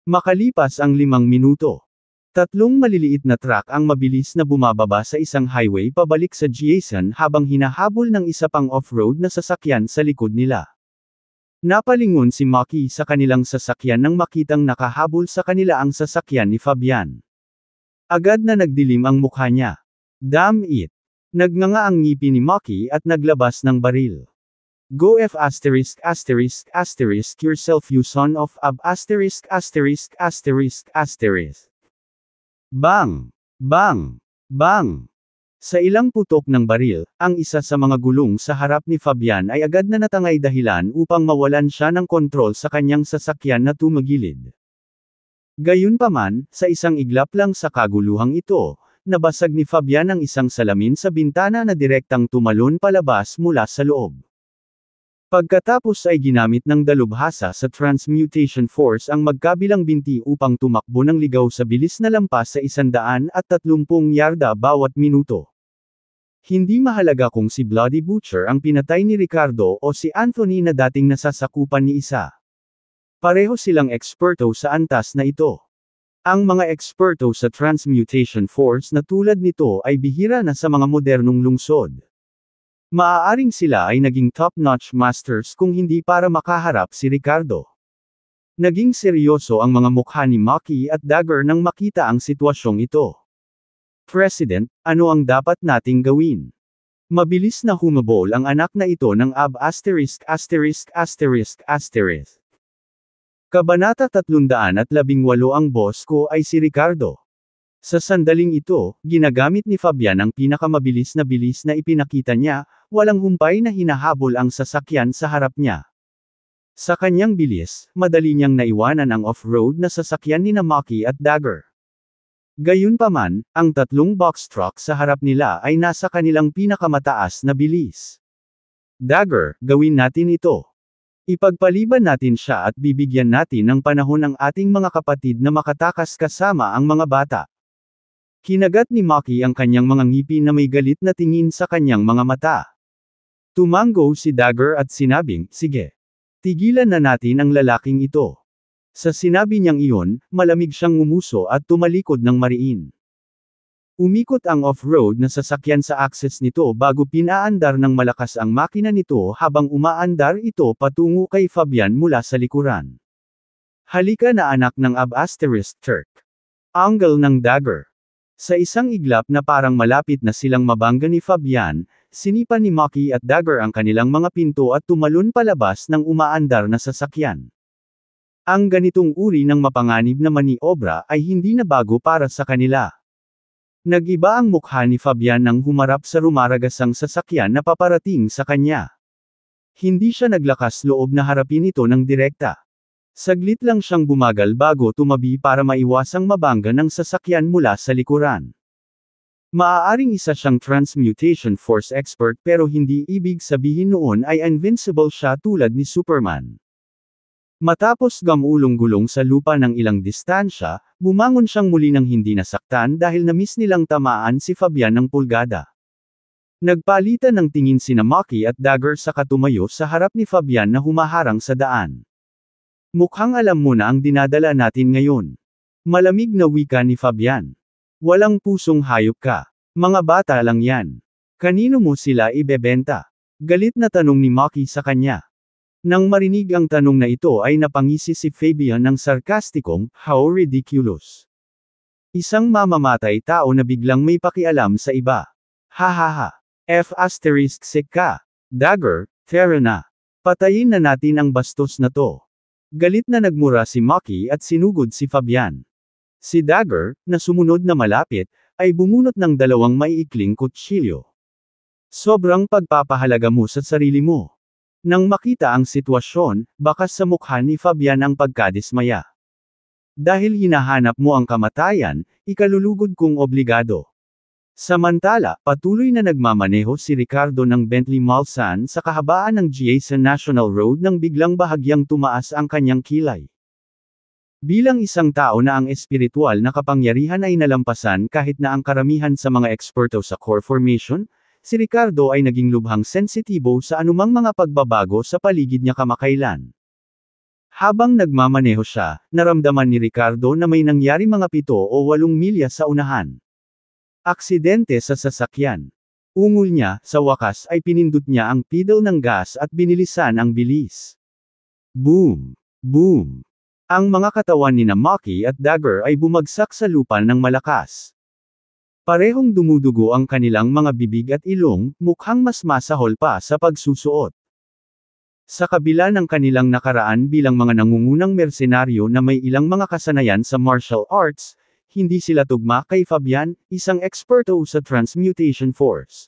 Makalipas ang 5 minuto. Tatlong maliliit na truck ang mabilis na bumababa sa isang highway pabalik sa Jason habang hinahabol ng isa pang off-road na sasakyan sa likod nila. Napalingon si Maki sa kanilang sasakyan nang makitang nakahabol sa kanila ang sasakyan ni Fabian. Agad na nagdilim ang mukha niya. Damn it! Nagnganga ang ngipin ni Maki at naglabas ng baril. Go F*** yourself you son of a***************. Bang! Bang! Bang! Sa ilang putok ng baril, ang isa sa mga gulong sa harap ni Fabian ay agad na natangay dahilan upang mawalan siya ng kontrol sa kanyang sasakyan na tumagilid. Gayunpaman, sa isang iglap lang sa kaguluhang ito, nabasag ni Fabian ang isang salamin sa bintana na direktang tumalon palabas mula sa loob. Pagkatapos ay ginamit ng dalubhasa sa Transmutation Force ang magkabilang binti upang tumakbo ng ligaw sa bilis na lampas sa 130 yarda bawat minuto. Hindi mahalaga kung si Bloody Butcher ang pinatay ni Ricardo o si Anthony na dating nasasakupan ni isa. Pareho silang eksperto sa antas na ito. Ang mga eksperto sa Transmutation Force na tulad nito ay bihira na sa mga modernong lungsod. Maaaring sila ay naging top-notch masters kung hindi para makaharap si Ricardo. Naging seryoso ang mga mukha ni Maki at Dagger nang makita ang sitwasyong ito. President, ano ang dapat nating gawin? Mabilis na humabol ang anak na ito ng AB**********. Kabanata 318 ang boss ko ay si Ricardo. Sa sandaling ito, ginagamit ni Fabian ang pinakamabilis na bilis na ipinakita niya, walang humpay na hinahabol ang sasakyan sa harap niya. Sa kanyang bilis, madali niyang naiwanan ang off-road na sasakyan ni Maki at Dagger. Gayunpaman, ang tatlong box truck sa harap nila ay nasa kanilang pinakamataas na bilis. Dagger, gawin natin ito. Ipagpaliban natin siya at bibigyan natin ng panahon ang ating mga kapatid na makatakas kasama ang mga bata. Kinagat ni Maki ang kanyang mga ngipin na may galit na tingin sa kanyang mga mata. Tumango si Dagger at sinabing, sige. Tigilan na natin ang lalaking ito. Sa sinabi niyang iyon, malamig siyang ngumuso at tumalikod ng mariin. Umikot ang off-road na sasakyan sa akses nito bago pinaandar ng malakas ang makina nito habang umaandar ito patungo kay Fabian mula sa likuran. Halika na anak ng Turk. Angle ng dagger. Sa isang iglap na parang malapit na silang mabangga ni Fabian, sinipa ni Maki at Dagger ang kanilang mga pinto at tumalon palabas ng umaandar na sasakyan. Ang ganitong uri ng mapanganib na maniobra ay hindi na bago para sa kanila. Nag-iba ang mukha ni Fabian nang humarap sa rumaragasang sasakyan na paparating sa kanya. Hindi siya naglakas loob na harapin ito ng direkta. Saglit lang siyang bumagal bago tumabi para maiwasang mabangga ng sasakyan mula sa likuran. Maaaring isa siyang transmutation force expert pero hindi ibig sabihin noon ay invincible siya tulad ni Superman. Matapos gamulong-gulong sa lupa ng ilang distansya, bumangon siyang muli ng hindi nasaktan dahil na-miss nilang tamaan si Fabian ng pulgada. Nagpalitan ng tingin sina Maki at Dagger sa katumayo sa harap ni Fabian na humaharang sa daan. Mukhang alam mo na ang dinadala natin ngayon. Malamig na wika ni Fabian. Walang pusong hayop ka. Mga bata lang yan. Kanino mo sila ibebenta? Galit na tanong ni Maki sa kanya. Nang marinig ang tanong na ito ay napangisi si Fabian ng sarkastikong, "How ridiculous." Isang mamamatay tao na biglang may pakialam sa iba. Hahaha. F*** ka. Dagger, tara na. Patayin na natin ang bastos na to. Galit na nagmura si Maki at sinugod si Fabian. Si Dagger, na sumunod na malapit, ay bumunot ng dalawang maiikling kutsilyo. Sobrang pagpapahalaga mo sa sarili mo. Nang makita ang sitwasyon, bakas sa mukha ni Fabian ang pagkadismaya. Dahil hinahanap mo ang kamatayan, ikalulugod kong obligado. Samantala, patuloy na nagmamaneho si Ricardo ng Bentley Mulsanne sa kahabaan ng Giesa National Road nang biglang bahagyang tumaas ang kanyang kilay. Bilang isang tao na ang espiritual na kapangyarihan ay nalampasan kahit na ang karamihan sa mga eksperto sa core formation, si Ricardo ay naging lubhang sensitibo sa anumang mga pagbabago sa paligid niya kamakailan. Habang nagmamaneho siya, naramdaman ni Ricardo na may nangyari mga 7 o 8 milya sa unahan. Aksidente sa sasakyan. Ungol niya, sa wakas ay pinindot niya ang pedal ng gas at binilisan ang bilis. Boom! Boom! Ang mga katawan ni Maki at Dagger ay bumagsak sa lupa ng malakas. Parehong dumudugo ang kanilang mga bibig at ilong, mukhang mas masahol pa sa pagsusuot. Sa kabila ng kanilang nakaraan bilang mga nangungunang mersenaryo na may ilang mga kasanayan sa martial arts, hindi sila tugma kay Fabian, isang eksperto sa transmutation force.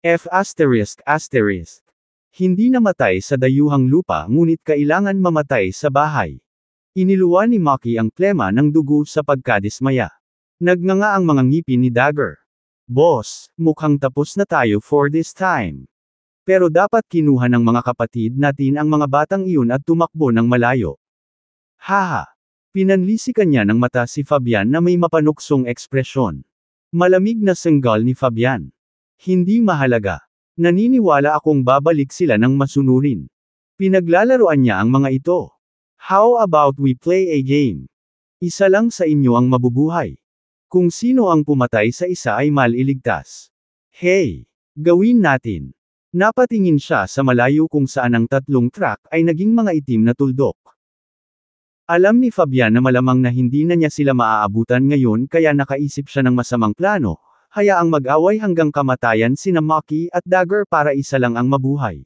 F***. Hindi namatay sa dayuhang lupa ngunit kailangan mamatay sa bahay. Iniluwa ni Maki ang plema ng dugo sa pagkadismaya. Nagnganga ang mga ngipin ni Dagger. Boss, mukhang tapos na tayo for this time. Pero dapat kinuha ng mga kapatid natin ang mga batang iyon at tumakbo ng malayo. Haha. Pinanlisikan niya ng mata si Fabian na may mapanuksong ekspresyon. Malamig na senggal ni Fabian. Hindi mahalaga. Naniniwala akong babalik sila ng masunurin. Pinaglalaroan niya ang mga ito. How about we play a game? Isa lang sa inyo ang mabubuhay. Kung sino ang pumatay sa isa ay maliligtas. Hey! Gawin natin. Napatingin siya sa malayo kung saan ang 3 truck ay naging mga itim na tuldok. Alam ni Fabian na malamang na hindi na niya sila maaabutan ngayon kaya nakaisip siya ng masamang plano, hayaang mag-away hanggang kamatayan sina Maki at Dagger para isa lang ang mabuhay.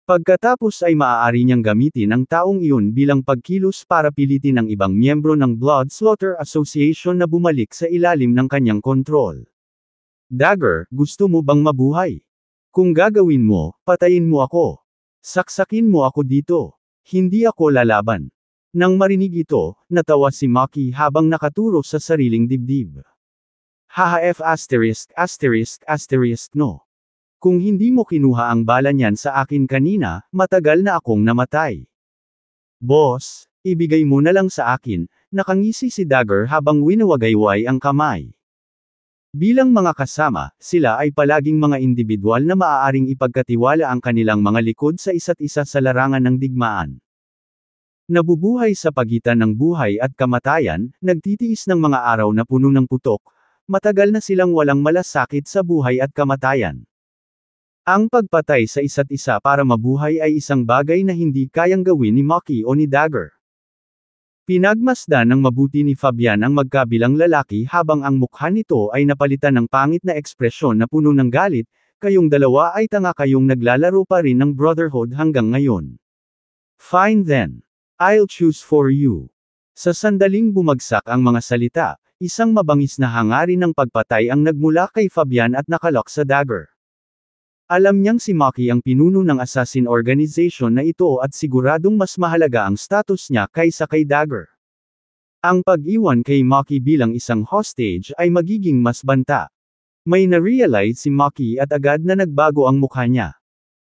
Pagkatapos ay maaari niyang gamitin ang taong iyon bilang pagkilos para pilitin ang ibang miyembro ng Blood Slaughter Association na bumalik sa ilalim ng kanyang kontrol. Dagger, gusto mo bang mabuhay? Kung gagawin mo, patayin mo ako. Saksakin mo ako dito. Hindi ako lalaban. Nang marinig ito, natawa si Maki habang nakaturo sa sariling dibdib. Haha F***, no. Kung hindi mo kinuha ang bala niyan sa akin kanina, matagal na akong namatay. Boss, ibigay mo na lang sa akin, nakangisi si Dagger habang winawagayway ang kamay. Bilang mga kasama, sila ay palaging mga individual na maaaring ipagkatiwala ang kanilang mga likod sa isa't isa sa larangan ng digmaan. Nabubuhay sa pagitan ng buhay at kamatayan, nagtitiis ng mga araw na puno ng putok, matagal na silang walang malasakit sa buhay at kamatayan. Ang pagpatay sa isa't isa para mabuhay ay isang bagay na hindi kayang gawin ni Maki o ni Dagger. Pinagmasdan ng mabuti ni Fabian ang magkabilang lalaki habang ang mukha nito ay napalitan ng pangit na ekspresyon na puno ng galit, kayong dalawa ay tanga, kayong naglalaro pa rin ng brotherhood hanggang ngayon. Fine then. I'll choose for you. Sa sandaling bumagsak ang mga salita, isang mabangis na hangarin ng pagpatay ang nagmula kay Fabian at nakalok sa Dagger. Alam niyang si Maki ang pinuno ng assassin organization na ito at siguradong mas mahalaga ang status niya kaysa kay Dagger. Ang pag-iwan kay Maki bilang isang hostage ay magiging mas banta. May na-realize si Maki at agad na nagbago ang mukha niya.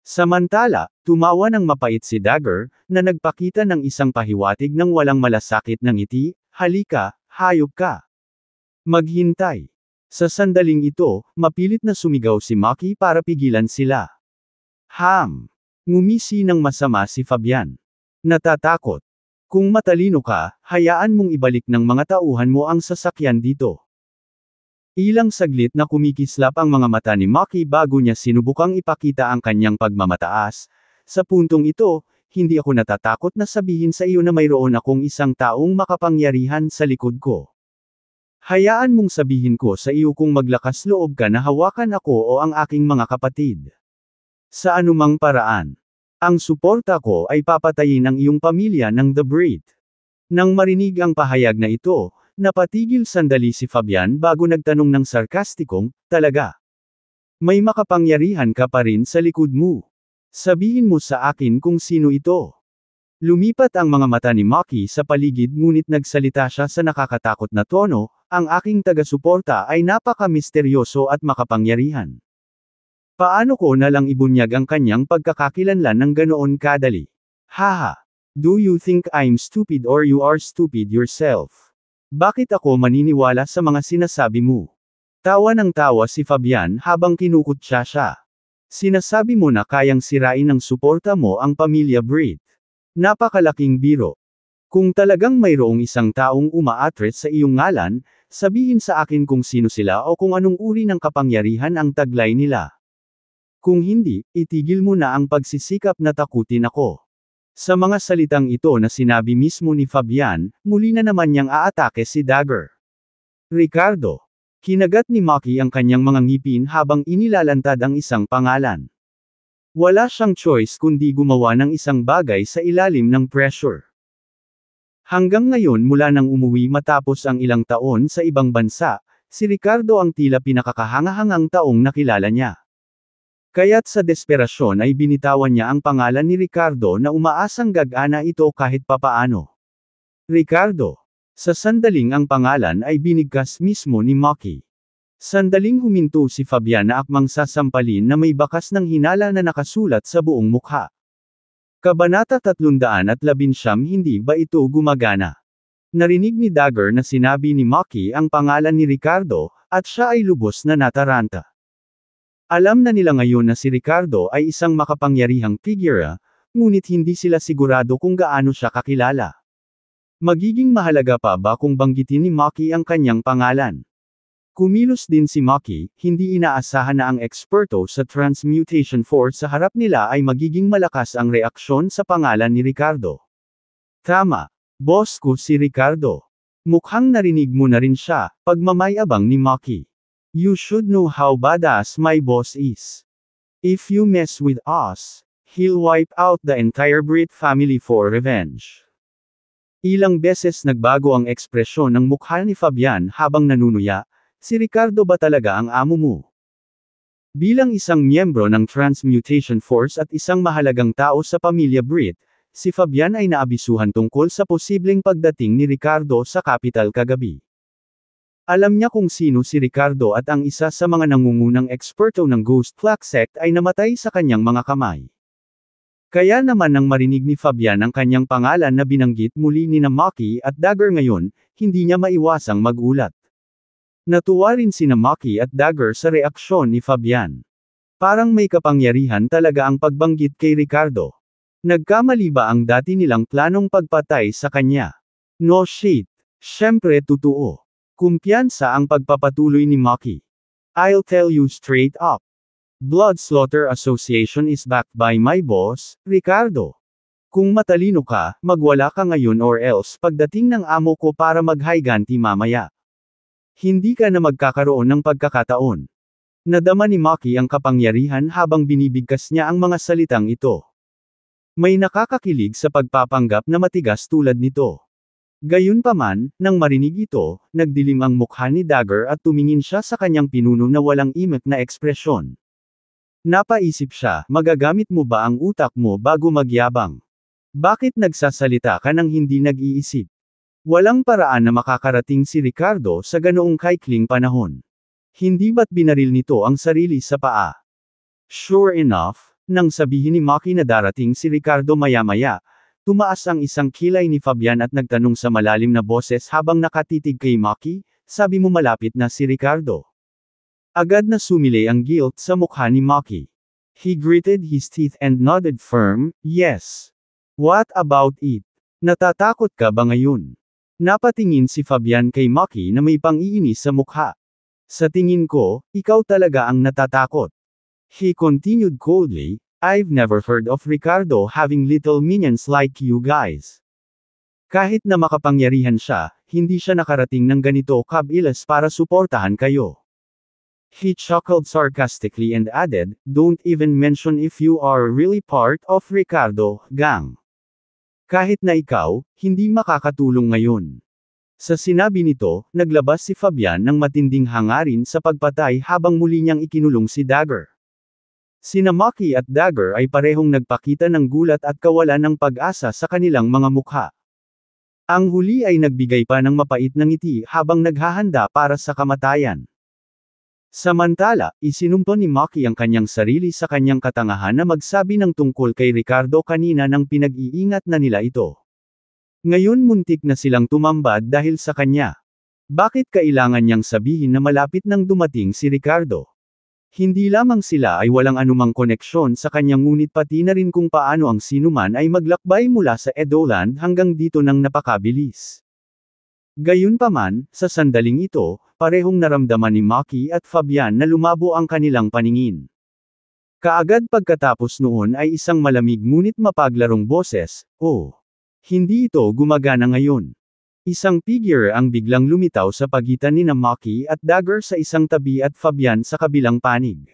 Samantala, tumawa ng mapait si Dagger, na nagpakita ng isang pahiwatig ng walang malasakit ng ngiti, halika, hayop ka. Maghintay. Sa sandaling ito, mapilit na sumigaw si Maki para pigilan sila. Ngumisi ng masama si Fabian. Natatakot. Kung matalino ka, hayaan mong ibalik ng mga tauhan mo ang sasakyan dito. Ilang saglit na kumikislap ang mga mata ni Maki bago niya sinubukang ipakita ang kanyang pagmamataas. Sa puntong ito, hindi ako natatakot na sabihin sa iyo na mayroon akong isang taong makapangyarihan sa likod ko. Hayaan mong sabihin ko sa iyo kung maglakas loob ka na hawakan ako o ang aking mga kapatid. Sa anumang paraan. Ang suporta ko ay papatayin ang iyong pamilya ng The Breed. Nang marinig ang pahayag na ito, napatigil sandali si Fabian bago nagtanong ng sarkastikong, talaga? May makapangyarihan ka pa rin sa likod mo. Sabihin mo sa akin kung sino ito. Lumipat ang mga mata ni Maki sa paligid ngunit nagsalita siya sa nakakatakot na tono, ang aking taga-suporta ay napaka-misteryoso at makapangyarihan. Paano ko na lang ibunyag ang kanyang pagkakakilanlan ng ganoon kadali? Haha. Do you think I'm stupid or you are stupid yourself? Bakit ako maniniwala sa mga sinasabi mo? Tawa ng tawa si Fabian habang kinukutya siya. Sinasabi mo na kayang sirain ng suporta mo ang pamilya Breed. Napakalaking biro. Kung talagang mayroong isang taong umaatras sa iyong ngalan, sabihin sa akin kung sino sila o kung anong uri ng kapangyarihan ang taglay nila. Kung hindi, itigil mo na ang pagsisikap na takutin ako. Sa mga salitang ito na sinabi mismo ni Fabian, muli na naman niyang aatake si Dagger. Ricardo. Kinagat ni Maki ang kanyang mga ngipin habang inilalantad ang isang pangalan. Wala siyang choice kundi gumawa ng isang bagay sa ilalim ng pressure. Hanggang ngayon mula nang umuwi matapos ang ilang taon sa ibang bansa, si Ricardo ang tila pinakakahangahangang taong nakilala niya. Kaya't sa desperasyon ay binitawan niya ang pangalan ni Ricardo na umaasang gagana ito kahit papaano. Ricardo. Sa sandaling ang pangalan ay binigkas mismo ni Maki. Sandaling huminto si Fabian na akmang sasampalin na may bakas ng hinala na nakasulat sa buong mukha. Kabanata 319 Hindi ba ito gumagana? Narinig ni Dagger na sinabi ni Maki ang pangalan ni Ricardo, at siya ay lubos na nataranta. Alam na nila ngayon na si Ricardo ay isang makapangyarihang figura, ngunit hindi sila sigurado kung gaano siya kakilala. Magiging mahalaga pa ba kung banggitin ni Maki ang kanyang pangalan? Kumilos din si Maki, hindi inaasahan na ang eksperto sa Transmutation Force sa harap nila ay magiging malakas ang reaksyon sa pangalan ni Ricardo. Tama. Boss ko si Ricardo. Mukhang narinig mo na rin siya, pagmamayabang ni Maki. You should know how badass my boss is. If you mess with us, he'll wipe out the entire Breed family for revenge. Ilang beses nagbago ang ekspresyon ng mukha ni Fabian habang nanunuya. Si Ricardo ba talaga ang amo mo? Bilang isang miyembro ng Transmutation Force at isang mahalagang tao sa pamilya Breed, si Fabian ay naabisuhan tungkol sa posibleng pagdating ni Ricardo sa capital kagabi. Alam niya kung sino si Ricardo at ang isa sa mga nangungunang eksperto ng Ghost Clock Sect ay namatay sa kanyang mga kamay. Kaya naman nang marinig ni Fabian ang kanyang pangalan na binanggit muli ni Maki at Dagger ngayon, hindi niya maiwasang magulat. Natuwa rin sina Maki at Dagger sa reaksyon ni Fabian. Parang may kapangyarihan talaga ang pagbanggit kay Ricardo. Nagkamali ba ang dati nilang planong pagpatay sa kanya? No shit. Syempre totoo. Kumpiyansa ang pagpapatuloy ni Maki. I'll tell you straight up. Blood Slaughter Association is backed by my boss, Ricardo. Kung matalino ka, magwala ka ngayon or else pagdating ng amo ko para maghiganti mamaya. Hindi ka na magkakaroon ng pagkakataon. Nadama ni Maki ang kapangyarihan habang binibigkas niya ang mga salitang ito. May nakakakilig sa pagpapanggap na matigas tulad nito. Gayunpaman, nang marinig ito, nagdilim ang mukha ni Dagger at tumingin siya sa kanyang pinuno na walang imik na ekspresyon. Napaisip siya, magagamit mo ba ang utak mo bago magyabang? Bakit nagsasalita ka nang hindi nag-iisip? Walang paraan na makakarating si Ricardo sa ganoong kaikling panahon. Hindi ba't binaril nito ang sarili sa paa? Sure enough, nang sabihin ni Maki na darating si Ricardo maya-maya, tumaas ang isang kilay ni Fabian at nagtanong sa malalim na boses habang nakatitig kay Maki, sabi mo malapit na si Ricardo. Agad na sumilay ang guilt sa mukha ni Maki. He gritted his teeth and nodded firm, yes. What about it? Natatakot ka ba ngayon? Napatingin si Fabian kay Maki na may pang-iinis sa mukha. Sa tingin ko, ikaw talaga ang natatakot. He continued coldly, I've never heard of Ricardo having little minions like you guys. Kahit na makapangyarihan siya, hindi siya nakarating ng ganito kabilis para suportahan kayo. He chuckled sarcastically and added, don't even mention if you are really part of Ricardo, gang. Kahit na ikaw, hindi makakatulong ngayon. Sa sinabi nito, naglabas si Fabian ng matinding hangarin sa pagpatay habang muli niyang ikinulong si Dagger. Sina Maki at Dagger ay parehong nagpakita ng gulat at kawalan ng pag-asa sa kanilang mga mukha. Ang huli ay nagbigay pa ng mapait na ngiti habang naghahanda para sa kamatayan. Samantala, isinumpo ni Maki ang kanyang sarili sa kanyang katangahan na magsabi ng tungkol kay Ricardo kanina nang pinag-iingat na nila ito. Ngayon muntik na silang tumambad dahil sa kanya. Bakit kailangan niyang sabihin na malapit nang dumating si Ricardo? Hindi lamang sila ay walang anumang koneksyon sa kanya ngunit pati na rin kung paano ang sinuman ay maglakbay mula sa Edoland hanggang dito ng napakabilis. Gayunpaman, sa sandaling ito, parehong naramdaman ni Maki at Fabian na lumabo ang kanilang paningin. Kaagad pagkatapos noon ay isang malamig ngunit mapaglarong boses, oh. Hindi ito gumagana ngayon. Isang figure ang biglang lumitaw sa pagitan ni Maki at Dagger sa isang tabi at Fabian sa kabilang panig.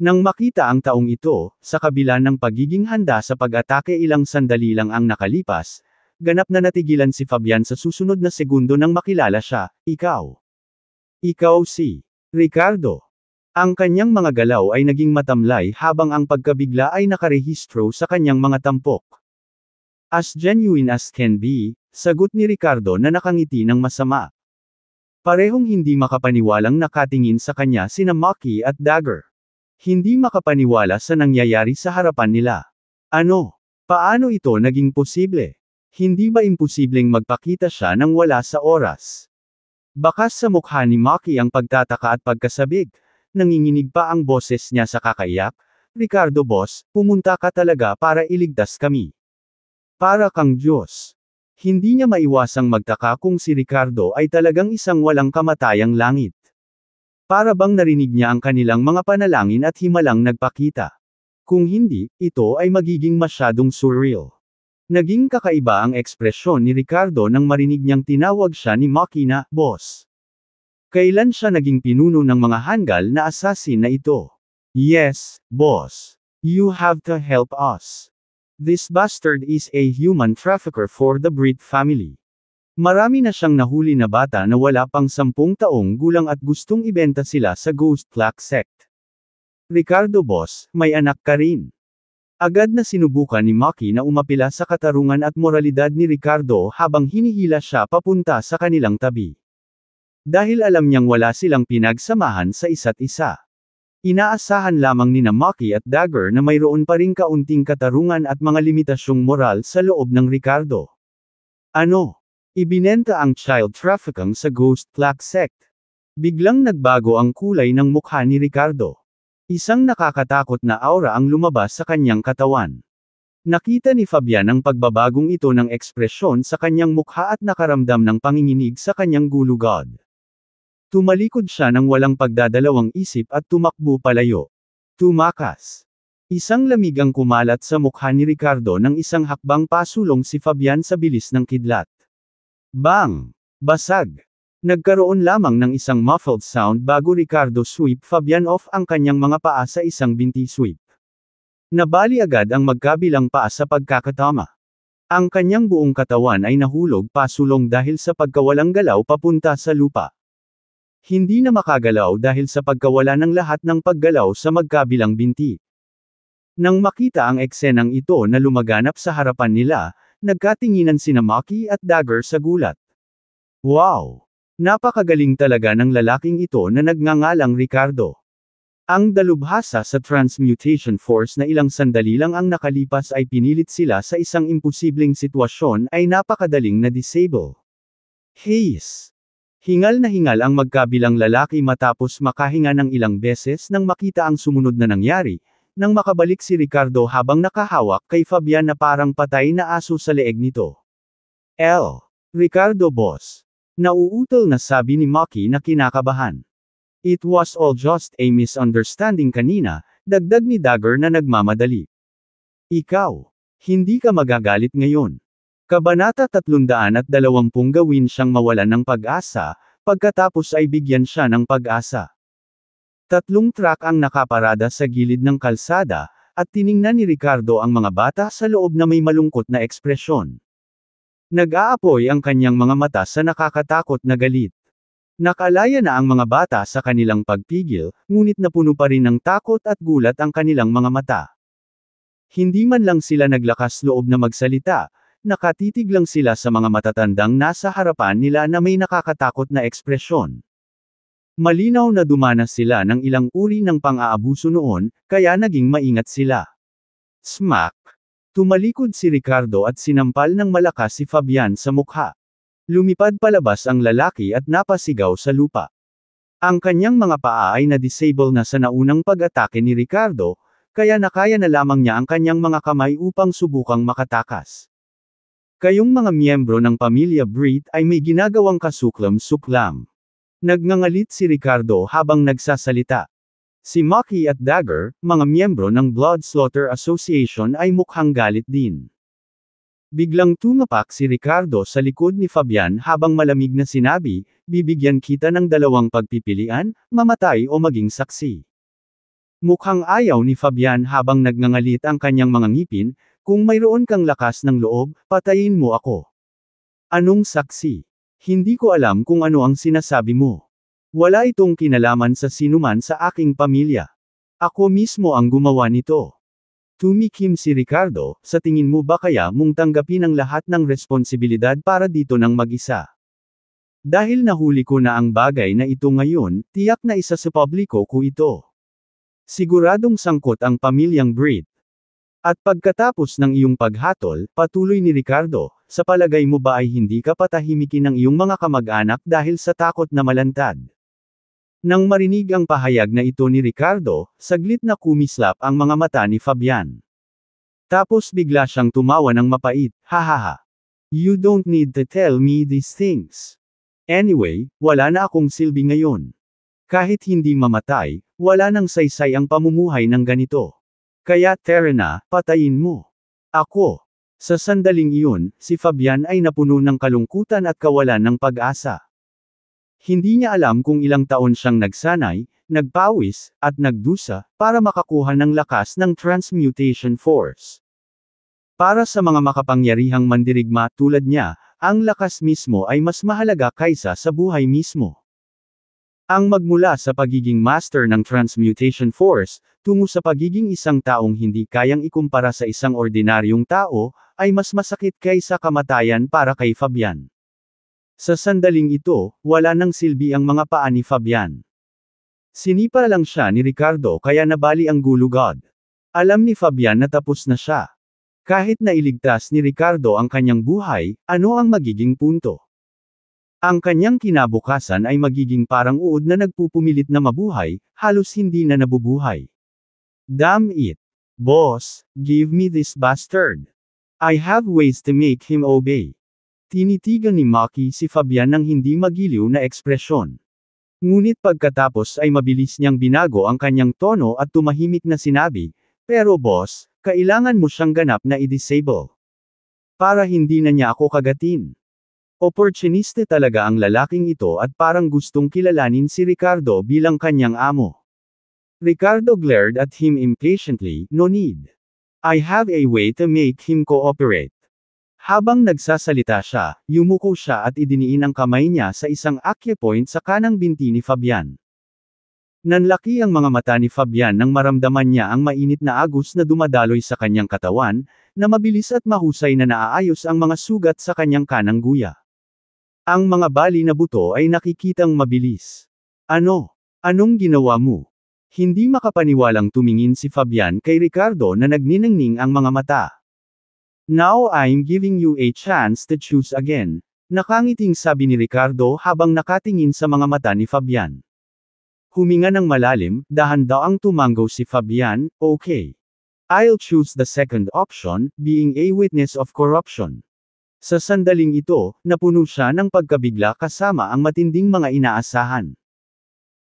Nang makita ang taong ito, sa kabila ng pagiging handa sa pag-atake ilang sandali lang ang nakalipas, ganap na natigilan si Fabian sa susunod na segundo nang makilala siya, ikaw. Ikaw si Ricardo. Ang kanyang mga galaw ay naging matamlay habang ang pagkabigla ay nakarehistro sa kanyang mga tampok. As genuine as can be, sagot ni Ricardo na nakangiti ng masama. Parehong hindi makapaniwalang nakatingin sa kanya sina Maki at Dagger. Hindi makapaniwala sa nangyayari sa harapan nila. Ano? Paano ito naging posible? Hindi ba imposibleng magpakita siya nang wala sa oras? Bakas sa mukha ni Maki ang pagtataka at pagkasabik, nanginginig pa ang boses niya sa kakaiyak, Ricardo boss, pumunta ka talaga para iligtas kami. Para kang Diyos. Hindi niya maiwasang magtaka kung si Ricardo ay talagang isang walang kamatayang langit. Para bang narinig niya ang kanilang mga panalangin at himalang nagpakita. Kung hindi, ito ay magiging masyadong surreal. Naging kakaiba ang ekspresyon ni Ricardo nang marinig niyang tinawag siya ni Maki na, boss. Kailan siya naging pinuno ng mga hanggal na assassin na ito? Yes, boss. You have to help us. This bastard is a human trafficker for the Britt family. Marami na siyang nahuli na bata na wala pang 10 taong gulang at gustong ibenta sila sa Ghost Black Sect. Ricardo boss, may anak ka rin. Agad na sinubukan ni Maki na umapila sa katarungan at moralidad ni Ricardo habang hinihila siya papunta sa kanilang tabi. Dahil alam niyang wala silang pinagsamahan sa isa't isa. Inaasahan lamang ni Maki at Dagger na mayroon pa ring kaunting katarungan at mga limitasyong moral sa loob ng Ricardo. Ano? Ibinenta ang child trafficking sa Ghost Black Sect. Biglang nagbago ang kulay ng mukha ni Ricardo. Isang nakakatakot na aura ang lumabas sa kanyang katawan. Nakita ni Fabian ang pagbabagong ito ng ekspresyon sa kanyang mukha at nakaramdam ng panginginig sa kanyang gulugod. Tumalikod siya ng walang pagdadalawang isip at tumakbo palayo. Tumakas. Isang lamig ang kumalat sa mukha ni Ricardo nang isang hakbang pasulong si Fabian sa bilis ng kidlat. Bang! Basag! Nagkaroon lamang ng isang muffled sound bago Ricardo sweep Fabian off ang kanyang mga paa sa isang binti sweep. Nabali agad ang magkabilang paa sa pagkakatama. Ang kanyang buong katawan ay nahulog pasulong dahil sa pagkawalang galaw papunta sa lupa. Hindi na makagalaw dahil sa pagkawala ng lahat ng paggalaw sa magkabilang binti. Nang makita ang eksenang ito na lumaganap sa harapan nila, nagkatinginan sina Maki at Dagger sa gulat. Wow! Napakagaling talaga ng lalaking ito na nagngangalang Ricardo. Ang dalubhasa sa Transmutation Force na ilang sandali lang ang nakalipas ay pinilit sila sa isang imposibleng sitwasyon ay napakadaling na-disable. Hayes! Hingal na hingal ang magkabilang lalaki matapos makahinga ng ilang beses nang makita ang sumunod na nangyari, nang makabalik si Ricardo habang nakahawak kay Fabian na parang patay na aso sa leeg nito. Ricardo boss. Nauutol na sabi ni Maki na kinakabahan. It was all just a misunderstanding kanina, dagdag ni Dagger na nagmamadali. Ikaw, hindi ka magagalit ngayon. Kabanata 320 gawin siyang mawalan ng pag-asa, pagkatapos ay bigyan siya ng pag-asa. 3 truck ang nakaparada sa gilid ng kalsada, at tiningnan ni Ricardo ang mga bata sa loob na may malungkot na ekspresyon. Nag-aapoy ang kanyang mga mata sa nakakatakot na galit. Nakalaya na ang mga bata sa kanilang pagpigil, ngunit napuno pa rin ng takot at gulat ang kanilang mga mata. Hindi man lang sila naglakas loob na magsalita, nakatitig lang sila sa mga matatandang nasa harapan nila na may nakakatakot na ekspresyon. Malinaw na dumanas sila ng ilang uri ng pang-aabuso noon, kaya naging maingat sila. Smack! Tumalikod si Ricardo at sinampal ng malakas si Fabian sa mukha. Lumipad palabas ang lalaki at napasigaw sa lupa. Ang kanyang mga paa ay na-disable na sa naunang pag-atake ni Ricardo, kaya nakaya na lamang niya ang kanyang mga kamay upang subukang makatakas. Kayong mga miyembro ng pamilya Breed ay may ginagawang kasuklam-suklam. Nagngangalit si Ricardo habang nagsasalita. Si Maki at Dagger, mga miyembro ng Blood Slaughter Association ay mukhang galit din. Biglang tumapak si Ricardo sa likod ni Fabian habang malamig na sinabi, bibigyan kita ng dalawang pagpipilian, mamatay o maging saksi. Mukhang ayaw ni Fabian habang nagngangalit ang kanyang mga ngipin, kung mayroon kang lakas ng loob, patayin mo ako. Anong saksi? Hindi ko alam kung ano ang sinasabi mo. Wala itong kinalaman sa sinuman sa aking pamilya. Ako mismo ang gumawa nito. Tumikim si Ricardo, sa tingin mo ba kaya mong tanggapin ang lahat ng responsibilidad para dito ng mag-isa? Dahil nahuli ko na ang bagay na ito ngayon, tiyak na isa sa publiko ko ito. Siguradong sangkot ang pamilyang Breed. At pagkatapos ng iyong paghatol, patuloy ni Ricardo, sa palagay mo ba ay hindi ka patahimikin ng iyong mga kamag-anak dahil sa takot na malantad? Nang marinig ang pahayag na ito ni Ricardo, saglit na kumislap ang mga mata ni Fabian. Tapos bigla siyang tumawa ng mapait, hahaha. You don't need to tell me these things. Anyway, wala na akong silbi ngayon. Kahit hindi mamatay, wala nang saysay ang pamumuhay ng ganito. Kaya tara na, patayin mo. Ako. Sa sandaling iyon, si Fabian ay napuno ng kalungkutan at kawalan ng pag-asa. Hindi niya alam kung ilang taon siyang nagsanay, nagpawis, at nagdusa, para makakuha ng lakas ng Transmutation Force. Para sa mga makapangyarihang mandirigma tulad niya, ang lakas mismo ay mas mahalaga kaysa sa buhay mismo. Ang magmula sa pagiging master ng Transmutation Force, tungo sa pagiging isang taong hindi kayang ikumpara sa isang ordinaryong tao, ay mas masakit kaysa kamatayan para kay Fabian. Sa sandaling ito, wala nang silbi ang mga paa ni Fabian. Sinipa lang siya ni Ricardo kaya nabali ang gulugod. Alam ni Fabian na tapos na siya. Kahit na iligtas ni Ricardo ang kanyang buhay, ano ang magiging punto? Ang kanyang kinabukasan ay magiging parang uod na nagpupumilit na mabuhay, halos hindi na nabubuhay. Damn it! Boss, give me this bastard. I have ways to make him obey. Tinitigan ni Maki si Fabian ng hindi magiliw na ekspresyon. Ngunit pagkatapos ay mabilis niyang binago ang kanyang tono at tumahimik na sinabi, pero boss, kailangan mo siyang ganap na i-disable. Para hindi na niya ako kagatin. Opportuniste talaga ang lalaking ito at parang gustong kilalanin si Ricardo bilang kanyang amo. Ricardo glared at him impatiently, no need. I have a way to make him cooperate. Habang nagsasalita siya, yumuko siya at idiniin ang kamay niya sa isang acupoint sa kanang binti ni Fabian. Nanlaki ang mga mata ni Fabian nang maramdaman niya ang mainit na agos na dumadaloy sa kanyang katawan, na mabilis at mahusay na naaayos ang mga sugat sa kanyang kanang guya. Ang mga bali na buto ay nakikitang mabilis. Ano? Anong ginawa mo? Hindi makapaniwalang tumingin si Fabian kay Ricardo na nagniningning ang mga mata. Now I'm giving you a chance to choose again. Nakangiting sabi ni Ricardo habang nakatingin sa mga mata ni Fabian. Huminga ng malalim, dahan-daang tumango si Fabian, okay. I'll choose the second option, being a witness of corruption. Sa sandaling ito, napuno siya ng pagkabigla kasama ang matinding mga inaasahan.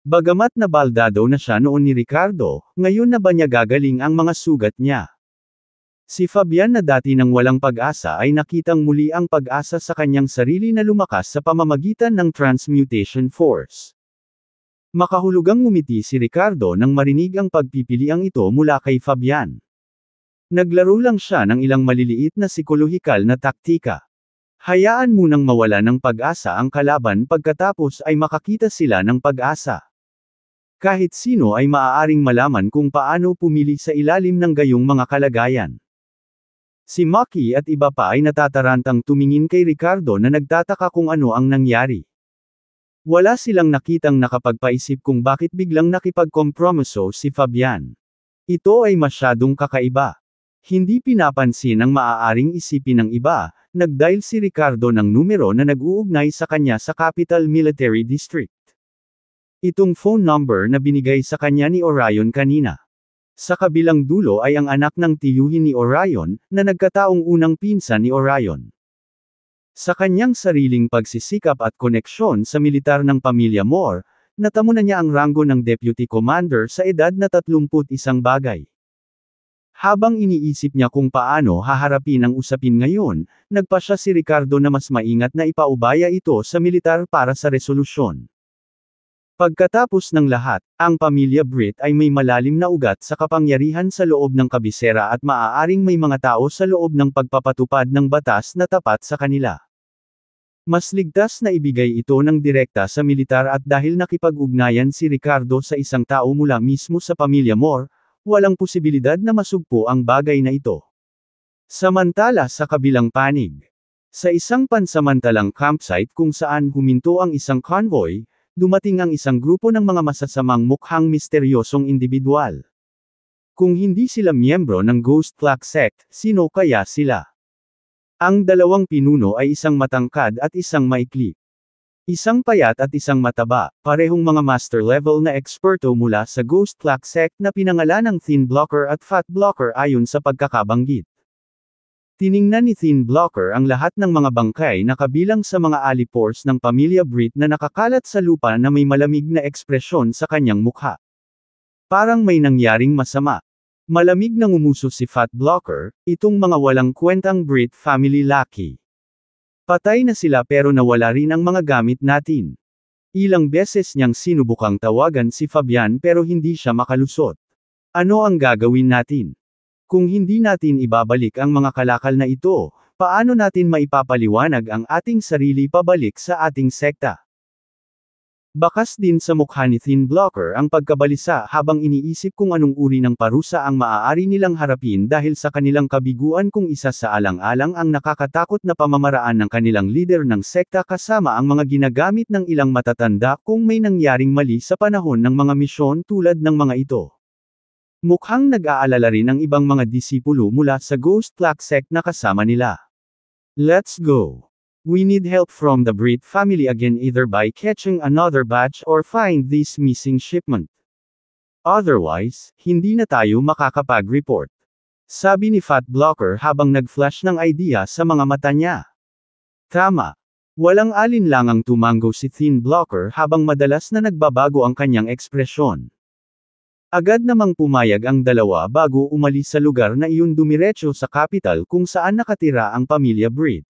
Bagamat nabaldado na siya noon ni Ricardo, ngayon na ba niya gagaling ang mga sugat niya? Si Fabian na dati nang walang pag-asa ay nakitang muli ang pag-asa sa kanyang sarili na lumakas sa pamamagitan ng transmutation force. Makahulugang ngumiti si Ricardo nang marinig ang pagpipiliang ito mula kay Fabian. Naglaro lang siya ng ilang maliliit na psikolohikal na taktika. Hayaan munang mawala ng pag-asa ang kalaban pagkatapos ay makakita sila ng pag-asa. Kahit sino ay maaaring malaman kung paano pumili sa ilalim ng gayong mga kalagayan. Si Maki at iba pa ay natatarantang tumingin kay Ricardo na nagtataka kung ano ang nangyari. Wala silang nakitang nakapagpaisip kung bakit biglang nakipagkompromiso si Fabian. Ito ay masyadong kakaiba. Hindi pinapansin ang maaaring isipin ng iba, nag-dial si Ricardo ng numero na nag-uugnay sa kanya sa Capital Military District. Itong phone number na binigay sa kanya ni Orion kanina. Sa kabilang dulo ay ang anak ng tiyuhin ni Orion, na nagkataong unang pinsan ni Orion. Sa kanyang sariling pagsisikap at koneksyon sa militar ng pamilya Moore, natamo na niya ang ranggo ng Deputy Commander sa edad na 31 bagay. Habang iniisip niya kung paano haharapin ang usapin ngayon, nagpasya si Ricardo na mas maingat na ipaubaya ito sa militar para sa resolusyon. Pagkatapos ng lahat, ang pamilya Britt ay may malalim na ugat sa kapangyarihan sa loob ng kabisera at maaaring may mga tao sa loob ng pagpapatupad ng batas na tapat sa kanila. Mas ligtas na ibigay ito ng direkta sa militar at dahil nakipag-ugnayan si Ricardo sa isang tao mula mismo sa pamilya Moore, walang posibilidad na masugpo ang bagay na ito. Samantala sa kabilang panig, sa isang pansamantalang campsite kung saan huminto ang isang convoy, dumating ang isang grupo ng mga masasamang mukhang misteryosong individual. Kung hindi sila miyembro ng Ghost Clock Sect, sino kaya sila? Ang dalawang pinuno ay isang matangkad at isang maikli. Isang payat at isang mataba, parehong mga master level na eksperto mula sa Ghost Clock Sect na pinangalan ng Thin Blocker at Fat Blocker ayon sa pagkakabanggit. Tiningnan ni Thin Blocker ang lahat ng mga bangkay na kabilang sa mga alipores ng pamilya Britt na nakakalat sa lupa na may malamig na ekspresyon sa kanyang mukha. Parang may nangyaring masama. Malamig na ngumuso si Fat Blocker, itong mga walang kwentang Britt family lucky. Patay na sila pero nawala rin ang mga gamit natin. Ilang beses niyang sinubukang tawagan si Fabian pero hindi siya makalusot. Ano ang gagawin natin? Kung hindi natin ibabalik ang mga kalakal na ito, paano natin maipapaliwanag ang ating sarili pabalik sa ating sekta? Bakas din sa mukha ni Thin Blocker ang pagkabalisa habang iniisip kung anong uri ng parusa ang maaari nilang harapin dahil sa kanilang kabiguan kung isa sa alang-alang ang nakakatakot na pamamaraan ng kanilang leader ng sekta kasama ang mga ginagamit ng ilang matatanda kung may nangyaring mali sa panahon ng mga misyon tulad ng mga ito. Mukhang nag-aalala rin ang ibang mga disipulo mula sa Ghost Clock Sect na kasama nila. Let's go. We need help from the Britt family again either by catching another batch or find this missing shipment. Otherwise, hindi na tayo makakapag-report. Sabi ni Fat Blocker habang nag-flash ng idea sa mga mata niya. Tama. Walang alinlangang tumango si Thin Blocker habang madalas na nagbabago ang kanyang ekspresyon. Agad namang pumayag ang dalawa bago umalis sa lugar na iyon dumiretso sa capital kung saan nakatira ang pamilya Breed.